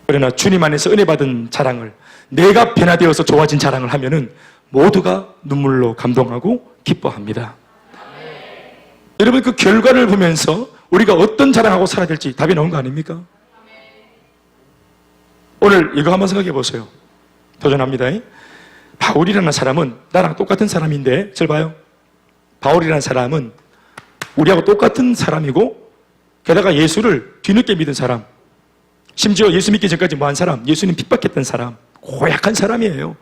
그러나 주님 안에서 은혜 받은 자랑을, 내가 변화되어서 좋아진 자랑을 하면은 모두가 눈물로 감동하고 기뻐합니다. 여러분, 그 결과를 보면서 우리가 어떤 자랑하고 살아야 될지 답이 나온 거 아닙니까? 오늘 이거 한번 생각해 보세요. 도전합니다. 바울이라는 사람은 나랑 똑같은 사람인데, 잘 봐요. 바울이라는 사람은 우리하고 똑같은 사람이고, 게다가 예수를 뒤늦게 믿은 사람, 심지어 예수 믿기 전까지 뭐한 사람, 예수님 핍박했던 사람, 고약한 사람이에요.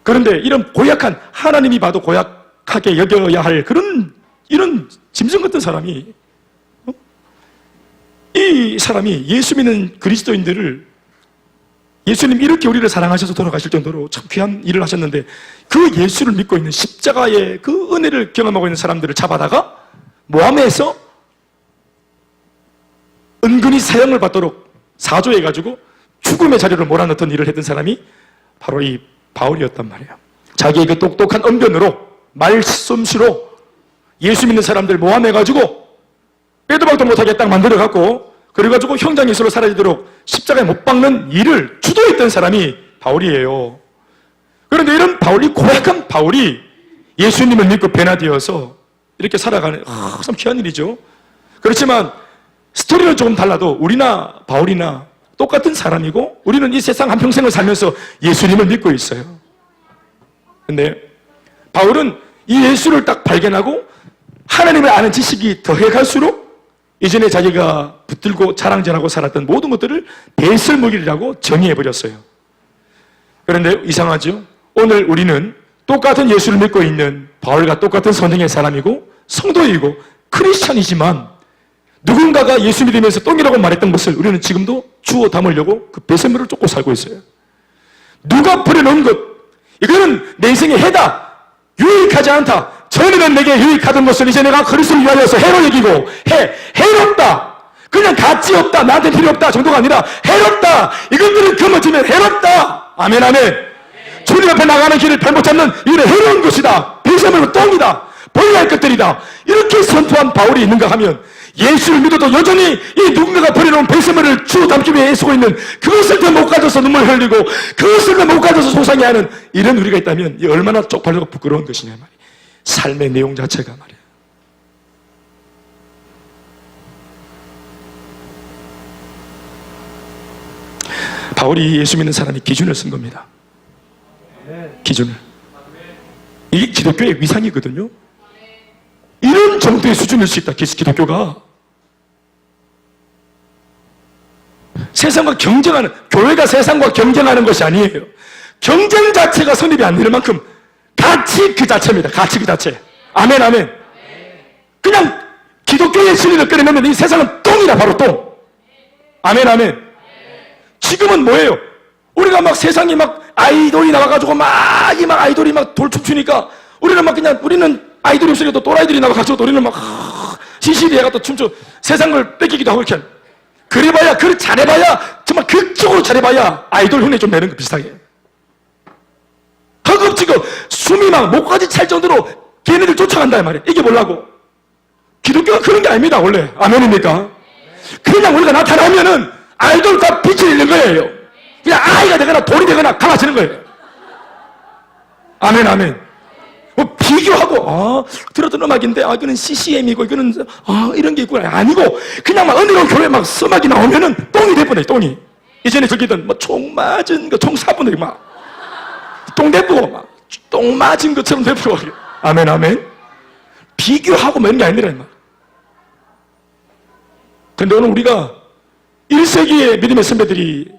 그런데 이런 고약한, 하나님이 봐도 고약하게 여겨야 할 이런 짐승 같은 사람이, 이 사람이 예수 믿는 그리스도인들을, 예수님 이렇게 우리를 사랑하셔서 돌아가실 정도로 참 귀한 일을 하셨는데, 그 예수를 믿고 있는 십자가의 그 은혜를 경험하고 있는 사람들을 잡아다가 모함해서 은근히 사형을 받도록 사조해가지고 죽음의 자리로 몰아넣던 일을 했던 사람이 바로 이 바울이었단 말이에요. 자기의 그 똑똑한 언변으로, 말솜씨로 예수 믿는 사람들 모함해가지고 빼도 박도 못하게 딱 만들어갖고, 그래가지고 형장 예수로 사라지도록 십자가에 못 박는 일을 주도했던 사람이 바울이에요. 그런데 이런 바울이, 고약한 바울이 예수님을 믿고 변화되어서 이렇게 살아가는, 참 귀한 일이죠. 그렇지만 스토리는 조금 달라도 우리나 바울이나 똑같은 사람이고, 우리는 이 세상 한평생을 살면서 예수님을 믿고 있어요. 근데 바울은 이 예수를 딱 발견하고 하나님을 아는 지식이 더해갈수록 이전에 자기가 붙들고 자랑질하고 살았던 모든 것들을 배설물이라고 정의해버렸어요. 그런데 이상하죠? 오늘 우리는 똑같은 예수를 믿고 있는 바울과 똑같은 성령의 사람이고 성도이고 크리스찬이지만, 누군가가 예수 믿으면서 똥이라고 말했던 것을 우리는 지금도 주워 담으려고 그 배설물을 쫓고 살고 있어요. 누가 버려놓은 것, 이거는 내 인생의 해다, 유익하지 않다. 전에는 내게 유익하던 것을 이제 내가 그리스도를 위하여서 해로 여기고, 해롭다, 그냥 가치 없다, 나한테 필요 없다 정도가 아니라 해롭다, 이것들을 거머쥐면 해롭다. 아멘, 아멘. 주님 앞에 나가는 길을 잘못 잡는 이거는 해로운 것이다, 배설물은 똥이다, 버려야 할 것들이다, 이렇게 선포한 바울이 있는가 하면, 예수를 믿어도 여전히 이 누군가가 버려놓은 배설물을 주워 담기 위해 애쓰고 있는, 그것을 더 못 가져서 눈물 흘리고, 그것을 더 못 가져서 속상해하는 이런 우리가 있다면 이 얼마나 쪽팔리고 부끄러운 것이냐 말이에요. 삶의 내용 자체가 말이에요. 바울이 예수 믿는 사람이 기준을 쓴 겁니다. 기준을. 이게 기독교의 위상이거든요. 이런 정도의 수준일 수 있다, 기독교가. 세상과 경쟁하는, 교회가 세상과 경쟁하는 것이 아니에요. 경쟁 자체가 성립이 안 되는 만큼 가치 그 자체입니다. 가치 그 자체. 아멘, 아멘. 그냥 기독교의 진리를 끌어내면 이 세상은 똥이다, 바로 똥. 아멘, 아멘. 지금은 뭐예요? 우리가 막 세상에 막 아이돌이 나와가지고 막 아이돌이 막 돌춤추니까 우리는 아이돌이 없으니까 또 또라이들이 나와가지고 우리는 막 시시리 해가 또 춤춰 세상을 뺏기기도 하고 이렇게. 그래봐야, 잘해봐야, 정말 극적으로 잘해봐야 아이돌 흉내 좀 내는 거 비슷하게. 허겁지겁 숨이 막 목까지 찰 정도로 걔네들 쫓아간다 이 말이에요. 이게 뭐라고? 기독교가 그런 게 아닙니다, 원래. 아멘입니까? 그냥 우리가 나타나면은 아이돌과 빛이 있는 거예요. 그냥 아이가 되거나 돌이 되거나 갈라지는 거예요. 아멘, 아멘. 뭐 비교하고, 들었던 음악인데, 이거는 CCM이고, 이거는, 이런 게 있구나. 아니고, 그냥 막 은혜로운 교회 막 음악이 나오면은 똥이 돼버려요, 똥이. 이전에 듣기던 뭐 총 맞은 거, 총 쏴보는 막, 똥 대부고, 막, 똥 맞은 것처럼 대부고. 아멘, 아멘. 비교하고 뭐 이런 게 아니라, 막. 근데 오늘 우리가 1세기의 믿음의 선배들이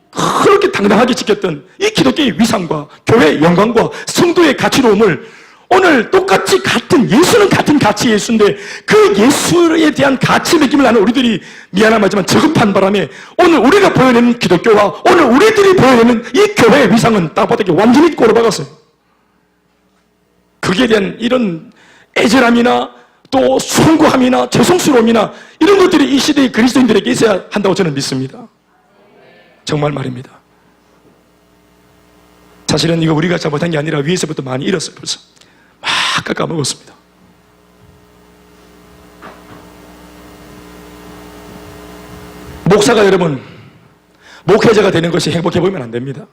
그렇게 당당하게 지켰던 이 기독교의 위상과 교회의 영광과 성도의 가치로움을 오늘 똑같이 같은, 예수는 같은 가치 예수인데 그 예수에 대한 가치 느낌을 나는 우리들이 미안하지만 저급한 바람에 오늘 우리가 보여내는 기독교와 오늘 우리들이 보여내는 이 교회의 위상은 땅바닥에 완전히 꼬라박았어요. 거기에 대한 이런 애절함이나 또 송구함이나 죄송스러움이나 이런 것들이 이 시대의 그리스도인들에게 있어야 한다고 저는 믿습니다. 정말 말입니다. 사실은 이거 우리가 잘못한 게 아니라 위에서부터 많이 잃었어요. 벌써 막 깎아먹었습니다. 목사가 여러분, 목회자가 되는 것이 행복해 보이면 안 됩니다.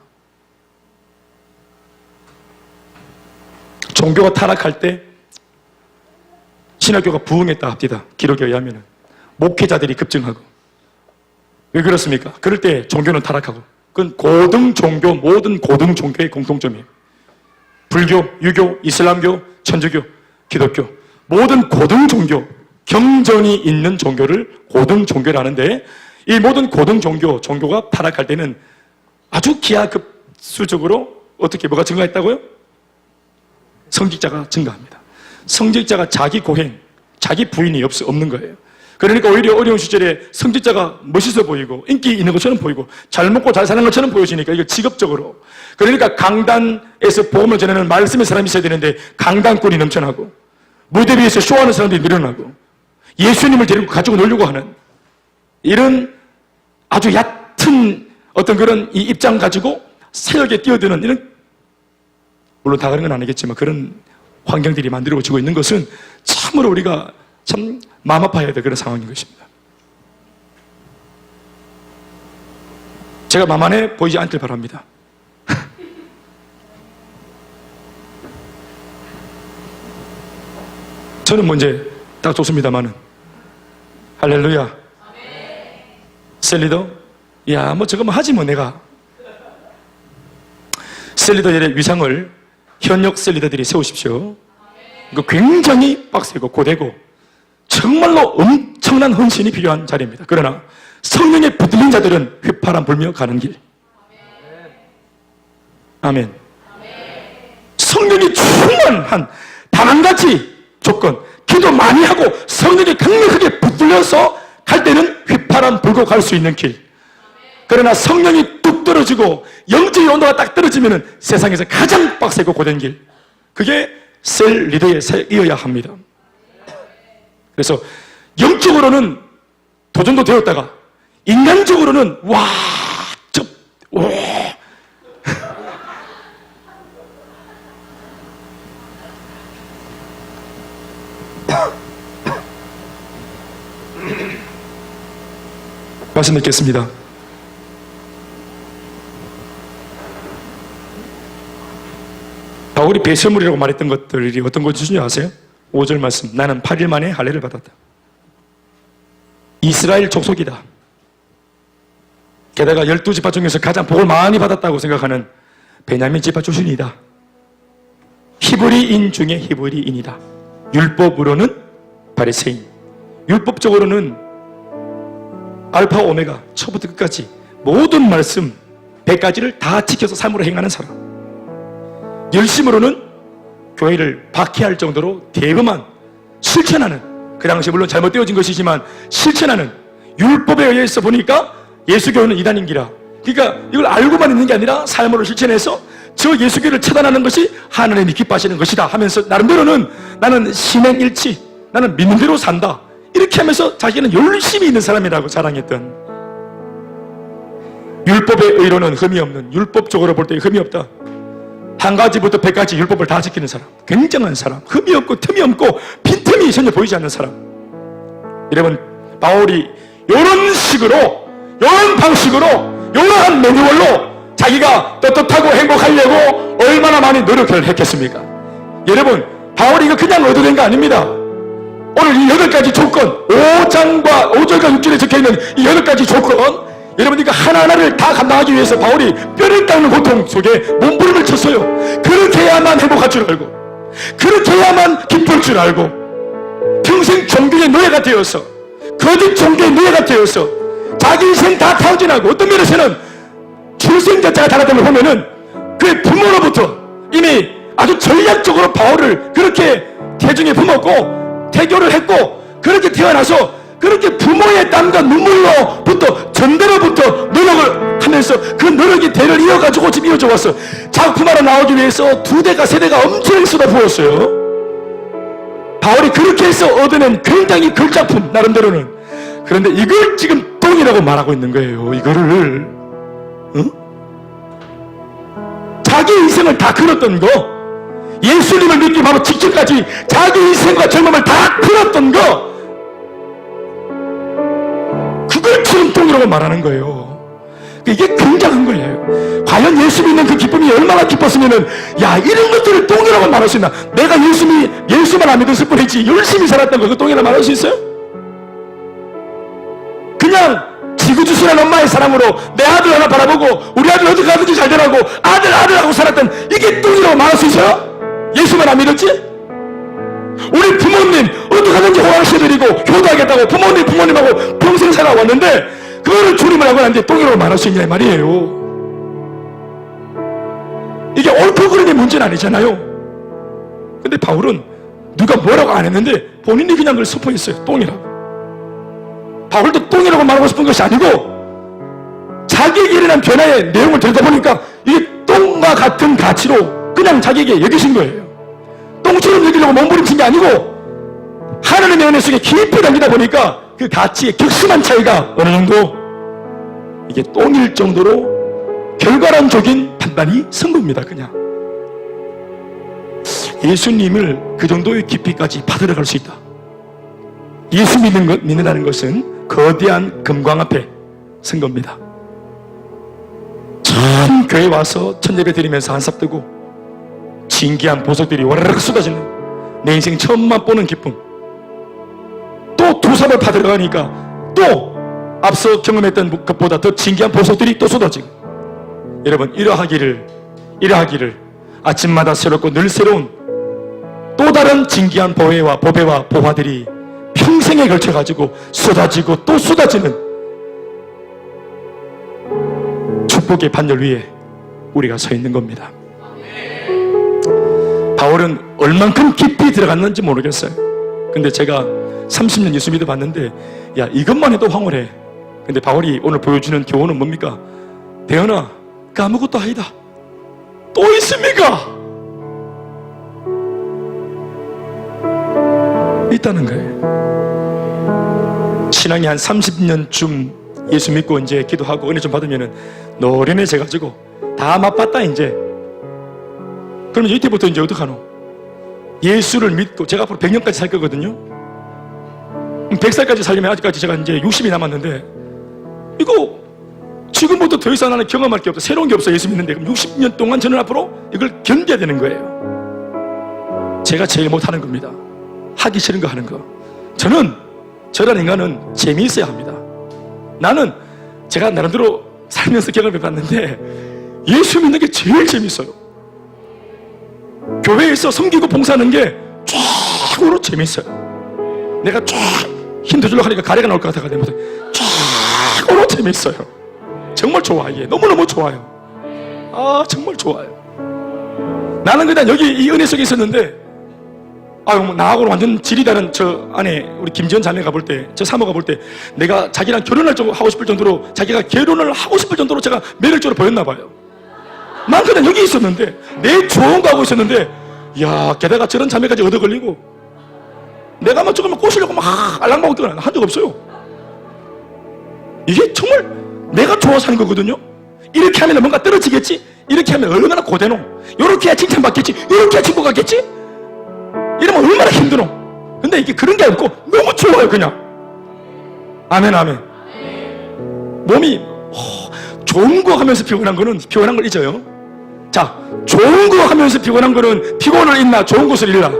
종교가 타락할 때 신학교가 부흥했다 합디다. 기록에 의하면 목회자들이 급증하고. 왜 그렇습니까? 그럴 때 종교는 타락하고. 그건 고등 종교, 모든 고등 종교의 공통점이에요. 불교, 유교, 이슬람교, 천주교, 기독교, 모든 고등 종교, 경전이 있는 종교를 고등 종교라는데, 이 모든 고등 종교가 타락할 때는 아주 기하급수적으로 어떻게 뭐가 증가했다고요? 성직자가 증가합니다. 성직자가 자기 고행, 자기 부인이 없는 거예요. 그러니까 오히려 어려운 시절에 성직자가 멋있어 보이고 인기 있는 것처럼 보이고 잘 먹고 잘 사는 것처럼 보여지니까 이거 직업적으로. 그러니까 강단에서 복음을 전하는 말씀의 사람이 있어야 되는데 강단꾼이 넘쳐나고 무대 위에서 쇼하는 사람들이 늘어나고 예수님을 데리고 가지고 놀려고 하는 이런 아주 얕은 어떤 그런 이 입장 가지고 세력에 뛰어드는 이런, 물론 다 그런 건 아니겠지만 그런 환경들이 만들어지고 있는 것은 참으로 우리가 참 마음 아파해야 될 그런 상황인 것입니다. 제가 만만해 보이지 않길 바랍니다. 저는 뭐 이제 딱 좋습니다만은. 할렐루야. 셀리더? 야, 뭐 저거 뭐 하지 뭐 내가. 셀리더의 위상을 현역 셀리더들이 세우십시오. 이거 굉장히 빡세고 고되고 정말로 엄청난 헌신이 필요한 자리입니다. 그러나 성령에 붙들린 자들은 휘파람 불며 가는 길. 아멘. 성령이 충만한 다만가지 조건, 기도 많이 하고 성령이 강력하게 붙들려서 갈 때는 휘파람 불고 갈 수 있는 길. 그러나 성령이 뚝 떨어지고 영적인 온도가 딱 떨어지면 세상에서 가장 빡세고 고된 길, 그게 셀 리더의 사역이어야 합니다. 그래서 영적으로는 도전도 되었다가 인간적으로는 말씀 듣겠습니다. 바울이 배설물이라고 말했던 것들이 어떤 것인지 아세요? 5절 말씀. 나는 8일 만에 할례를 받았다. 이스라엘 족속이다. 게다가 12지파 중에서 가장 복을 많이 받았다고 생각하는 베냐민 지파 출신이다. 히브리인 중에 히브리인이다. 율법으로는 바리새인, 율법적으로는 알파 오메가, 처부터 끝까지 모든 말씀 100가지를 다 지켜서 삶으로 행하는 사람, 열심으로는 교회를 박해할 정도로 대범한 실천하는, 그 당시 물론 잘못되어진 것이지만 실천하는, 율법에 의해서 보니까 예수교는 이단인기라, 그러니까 이걸 알고만 있는 게 아니라 삶으로 실천해서 저 예수교를 처단하는 것이 하나님이 기뻐하시는 것이다 하면서 나름대로는 나는 신행일치, 나는 믿는 대로 산다, 이렇게 하면서 자기는 열심히 있는 사람이라고 자랑했던, 율법의 의로는 흠이 없는, 율법적으로 볼 때 흠이 없다, 한 가지부터 100가지 율법을 다 지키는 사람, 굉장한 사람, 흠이 없고 틈이 없고 빈틈이 전혀 보이지 않는 사람. 여러분, 바울이 이런 식으로, 이런 방식으로, 이러한 매뉴얼로 자기가 떳떳하고 행복하려고 얼마나 많이 노력을 했겠습니까? 여러분, 바울이 이거 그냥 얻어낸 거 아닙니다. 오늘 이 8가지 조건, 5장과 5절과 6절에 적혀있는 이 8가지 조건, 여러분, 이거 하나하나를 다 감당하기 위해서 바울이 뼈를 깎는 고통 속에 몸부림을 쳤어요. 그렇게 해야만 행복할 줄 알고, 그렇게 해야만 기쁠 줄 알고, 평생 종교의 노예가 되어서, 거짓 종교의 노예가 되어서 자기 인생 다 탕진하고, 어떤 면에서는 출생자자가 달았던 걸 보면은 그의 부모로부터 이미 아주 전략적으로 바울을 그렇게 태중에 품었고 태교를 했고, 그렇게 태어나서 그렇게 부모의 땀과 눈물로부터 전대로부터 노력을 하면서 그 노력이 대를 이어가지고 지금 이어져 왔어. 작품 하나 나오기 위해서 2대가 3대가 엄청나게 쏟아부었어요. 바울이 그렇게 해서 얻어낸 굉장히 걸작품, 나름대로는. 그런데 이걸 지금 똥이라고 말하고 있는 거예요. 이거를, 자기 인생을 다 걸었던 거, 예수님을 믿기 바로 직전까지 자기 인생과 젊음을 다 걸었던 거, 그걸 지금 똥이라고 말하는 거예요. 이게 굉장한 거예요. 과연 예수 믿는 그 기쁨이 얼마나 기뻤으면은, 야, 이런 것들을 똥이라고 말할 수 있나? 내가 예수만 안 믿었을 뿐이지 열심히 살았던 거, 그 똥이라고 말할 수 있어요? 그냥 지구주순한 엄마의 사랑으로 내 아들 하나 바라보고 우리 아들 어떻게 하든지 잘 되라고 아들하고 살았던, 이게 똥이라고 말할 수 있어요? 예수만 안 믿었지? 우리 부모님 어떻게 하든지 호강시켜드리고 효도하겠다고 부모님하고 평생 살아왔는데 그거를 주님을 하고 나는데 똥이라고 말할 수 있냐 이 말이에요. 이게 옳고 그름의 문제는 아니잖아요. 근데 바울은 누가 뭐라고 안 했는데 본인이 그냥 그걸 선포했어요. 똥이라고. 바울도 똥이라고 말하고 싶은 것이 아니고 자기에게 일어난 변화의 내용을 들여다보니까 이게 똥과 같은 가치로 그냥 자기에게 여기신 거예요. 똥처럼 여기려고 몸부림친 게 아니고 하나님의 은혜 속에 깊이 담기다 보니까 그 가치의 격심한 차이가 어느 정도 이게 똥일 정도로 결과론적인 판단이 선 겁니다. 그냥 예수님을 그 정도의 깊이까지 받아들여갈 수 있다. 예수 믿는다는 것은 거대한 금광 앞에 선 겁니다. 전 교회 와서 첫 예배 드리면서 한삽 뜨고 신기한 보석들이 와르르 쏟아지는 내 인생 처음 맛보는 기쁨, 또 두 삽을 파들어가니까 또 앞서 경험했던 것보다 더 신기한 보석들이 또 쏟아지고, 여러분 이러하기를 아침마다 새롭고 늘 새로운 또 다른 신기한 보배와 보화들이 평생에 걸쳐가지고 쏟아지고 또 쏟아지는 축복의 반열 위에 우리가 서 있는 겁니다. 바울은 얼만큼 깊이 들어갔는지 모르겠어요. 근데 제가 30년 예수 믿어 봤는데, 야, 이것만 해도 황홀해. 근데 바울이 오늘 보여주는 교훈은 뭡니까? 대현아, 그 아무것도 아니다. 또 있습니까? 있다는 거예요. 신앙이 한 30년쯤 예수 믿고 이제 기도하고 은혜 좀 받으면은 노련해져가지고 다 맛봤다 이제. 그럼 이때부터 이제 어떡하노? 예수를 믿고 제가 앞으로 100년까지 살 거거든요. 100살까지 살려면 아직까지 제가 이제 60이 남았는데, 이거 지금부터 더 이상 나는 경험할 게 없어. 새로운 게 없어. 예수 믿는데. 그럼 60년 동안 저는 앞으로 이걸 견뎌야 되는 거예요. 제가 제일 못하는 겁니다. 하기 싫은 거 하는 거. 저런 인간은 재미있어야 합니다. 나는 제가 나름대로 살면서 경험해 봤는데 예수 믿는 게 제일 재밌어요. 교회에서 섬기고 봉사하는 게 쫙으로 재밌어요. 내가 쫙 힘 더 주려고 하니까 가래가 나올 것 같아가 되면서 쫙으로 재밌어요. 정말 좋아. 이게 너무너무 좋아요. 아, 정말 좋아요. 나는 그냥 여기 이 은혜 속에 있었는데, 뭐 나하고는 완전 질이 다른 저 안에 우리 김지연 자매가 볼 때, 저 사모가 볼 때, 내가 자기랑 결혼을 하고 싶을 정도로, 자기가 결혼을 하고 싶을 정도로 제가 매력적으로 보였나 봐요. 난 그냥 여기 있었는데, 내 좋은 거 하고 있었는데, 야, 게다가 저런 자매까지 얻어 걸리고, 내가 막 조금만 꼬시려고 막 알랑방울 뜨거나 한 적 없어요. 이게 정말 내가 좋아서 하는 거거든요. 이렇게 하면 뭔가 떨어지겠지? 이렇게 하면 얼마나 고되노? 이렇게 해야 칭찬받겠지? 이렇게 해야 친구 같겠지? 이러면 얼마나 힘들어. 근데 이게 그런 게 없고 너무 좋아요. 그냥 아멘 아멘. 몸이 좋은 거 하면서 피곤한 거는 피곤한 걸 잊어요. 자, 좋은 거 하면서 피곤한 거는 피곤을 잊나 좋은 것을 잃나?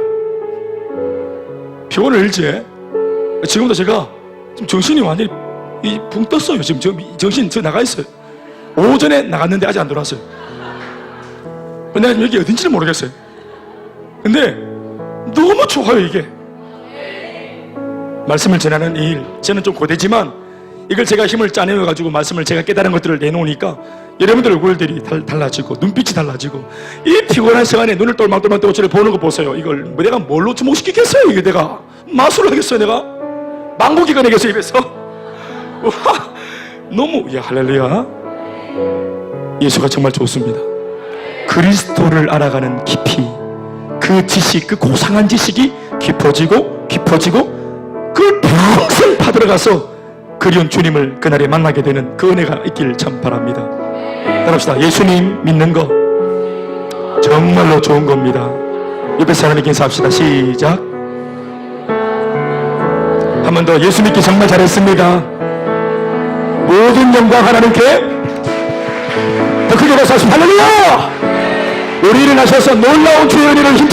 피곤을 잃지. 지금도 제가 지금 정신이 완전히 붕 떴어요. 지금 정신 저 나가 있어요. 오전에 나갔는데 아직 안 돌아왔어요. 내가 여기 어딘지를 모르겠어요. 근데 너무 좋아요. 이게 말씀을 전하는 이 일, 저는 좀 고되지만 이걸 제가 힘을 짜내어 가지고 말씀을 제가 깨달은 것들을 내놓으니까 여러분들 얼굴들이 달라지고 눈빛이 달라지고, 이 피곤한 시간에 눈을 똘망똘망 뜨고 저를 보는 거 보세요. 이걸 내가 뭘로 주목시키겠어요? 이게 내가 마술을 하겠어요? 내가 망고기가 내겠어요 입에서? 와, 너무 할렐루야. 예수가 정말 좋습니다. 그리스도를 알아가는 깊이, 그 지식, 그 고상한 지식이 깊어지고 그 평생 파들어가서 그리운 주님을 그날에 만나게 되는 그 은혜가 있길 참 바랍니다. 따라합시다. 예수님 믿는 거 정말로 좋은 겁니다. 옆에 사람에게 인사합시다. 시작. 한 번 더. 예수 믿기 정말 잘했습니다. 모든 영광 하나님께. 더 크게 박수. 할렐루야. 우리 일어나셔서 놀라운 주의 은혜를 힘